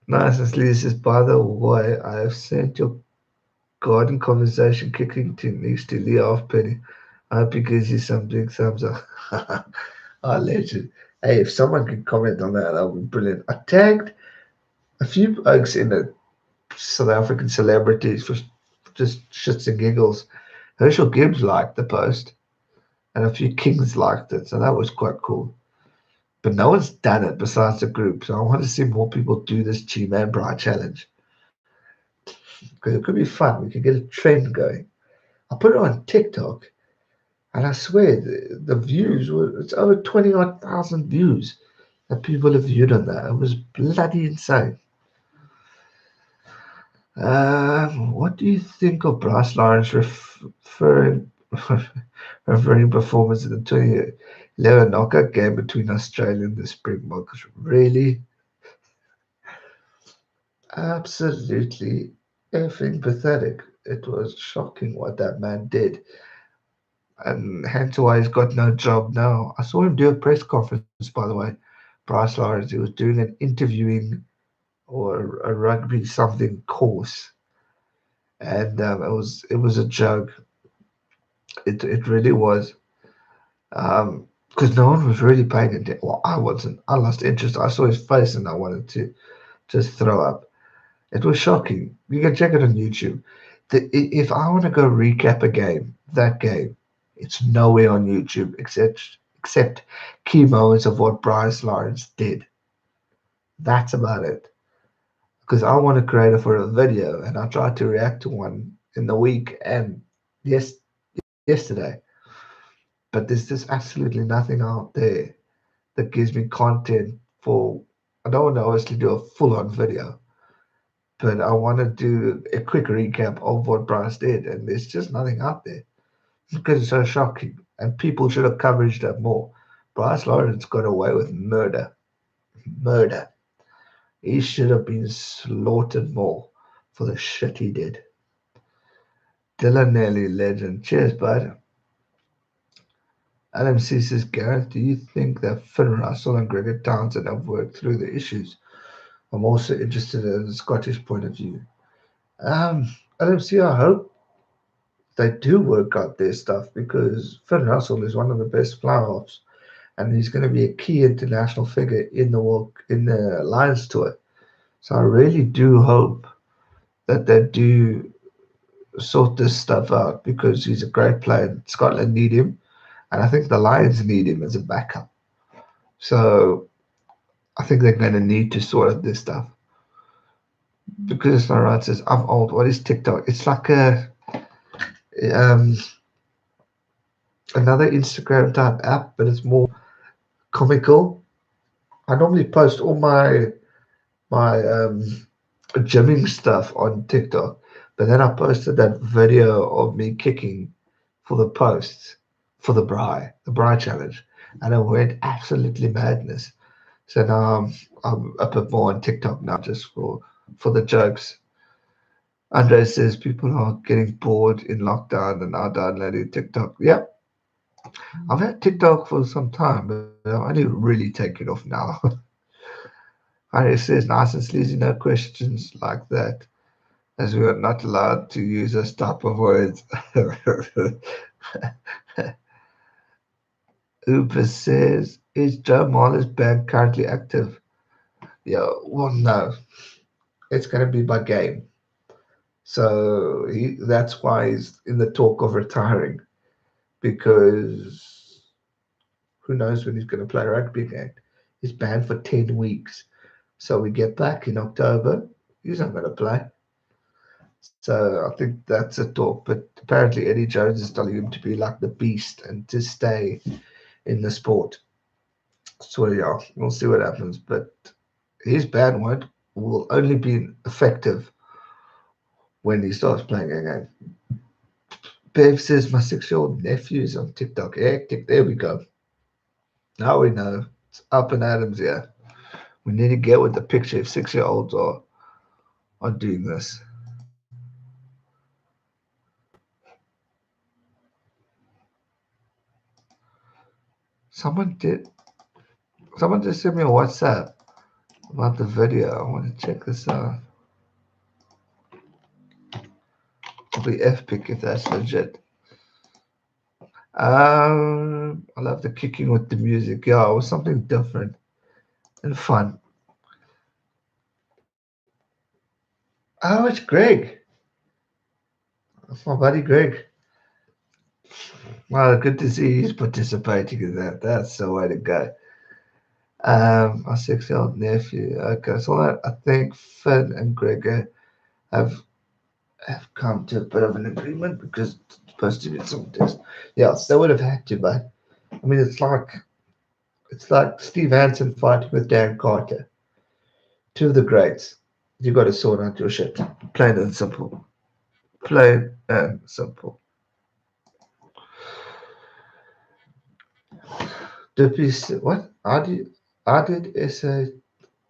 Nice and Lee says, by the way, I have sent your garden conversation kicking techniques to Lee Penny. I hope he gives you some big thumbs up. Legend. Hey, if someone could comment on that, that would be brilliant. I tagged a few oaks in it, South African celebrities for just shits and giggles. Herschel Gibbs liked the post, and a few kings liked it, so that was quite cool. But no one's done it besides the group, so I want to see more people do this G-Man Bride challenge because it could be fun. We could get a trend going. I put it on TikTok, and I swear the views were it's over 20 odd thousand views that people have viewed on that. It was bloody insane. What do you think of Bryce Lawrence referring referring performance in the 2011 knockout game between Australia and the Springboks? Really? Absolutely effing pathetic. It was shocking what that man did, and hence why he's got no job now. I saw him do a press conference, by the way. Bryce Lawrence, he was doing an interviewing or a rugby something course, and it was a joke. It really was. Because no one was really paying attention. Well, I wasn't. I lost interest. I saw his face and I wanted to just throw up. It was shocking. You can check it on YouTube. If I want to go recap a game, that game, it's nowhere on YouTube except key moments of what Bryce Lawrence did. That's about it. Because I want to create it for a video, and I tried to react to one in the week and yes, yesterday. But there's just absolutely nothing out there that gives me content for. I don't want to obviously do a full-on video, but I want to do a quick recap of what Bryce did, and there's just nothing out there because it's so shocking, and people should have coverage that more. Bryce Lawrence got away with murder, murder. He should have been slaughtered more for the shit he did. Dylan Nelly, legend. Cheers, bud. LMC says, Gareth, do you think that Finn Russell and Gregor Townsend have worked through the issues? I'm also interested in the Scottish point of view. LMC, I hope they do work out their stuff because Finn Russell is one of the best fly-offs and he's going to be a key international figure in the Lions tour. So I really do hope that they do sort this stuff out because he's a great player. Scotland need him, and I think the Lions need him as a backup. So I think they're going to need to sort out this stuff because it's not right. Says I'm old. What is TikTok? It's like a um, another Instagram type app, but it's more comical. I normally post all my gymming stuff on TikTok, but then I posted that video of me kicking for the posts for the Bri challenge, and it went absolutely madness. So now I'm a bit more on TikTok now, just for the jokes. Andre says people are getting bored in lockdown and now downloading TikTok. Yep, I've had TikTok for some time, but I only really take it off now. Andre says nice and sleazy, no questions like that, as we are not allowed to use this type of words. Uber says, is Joe Marler's band currently active? Yeah, well, no. It's going to be by game. So that's why he's in the talk of retiring because who knows when he's going to play rugby again. He's banned for 10 weeks. So we get back in October. He's not going to play. So I think that's a talk. But apparently Eddie Jones is telling him to be like the beast and to stay in the sport. So yeah, we'll see what happens. But his ban won't will only be effective when he starts playing again. Bev says my 6-year-old nephew is on TikTok. Hectic. There we go. Now we know. It's up and Adams here. We need to get with the picture if 6-year-olds are doing this. Someone did. Someone just sent me a WhatsApp about the video. I want to check this out. It'll be epic if that's legit. I love the kicking with the music. Yeah, it was something different and fun. Oh, it's Greg. That's my buddy Greg. Well, good to see he's participating in that. That's the way to go. My 6-year-old nephew. Okay, so I think Finn and Gregor have have come to a bit of an agreement because it's supposed to be some test. Yes, they would have had to, but I mean, it's like Steve Hansen fighting with Dan Carter, two of the greats. You got to sort out your shit. Plain and simple. Plain and simple. Dippy, what? I did SA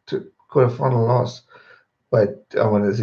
to quarterfinal loss. Wait, I want to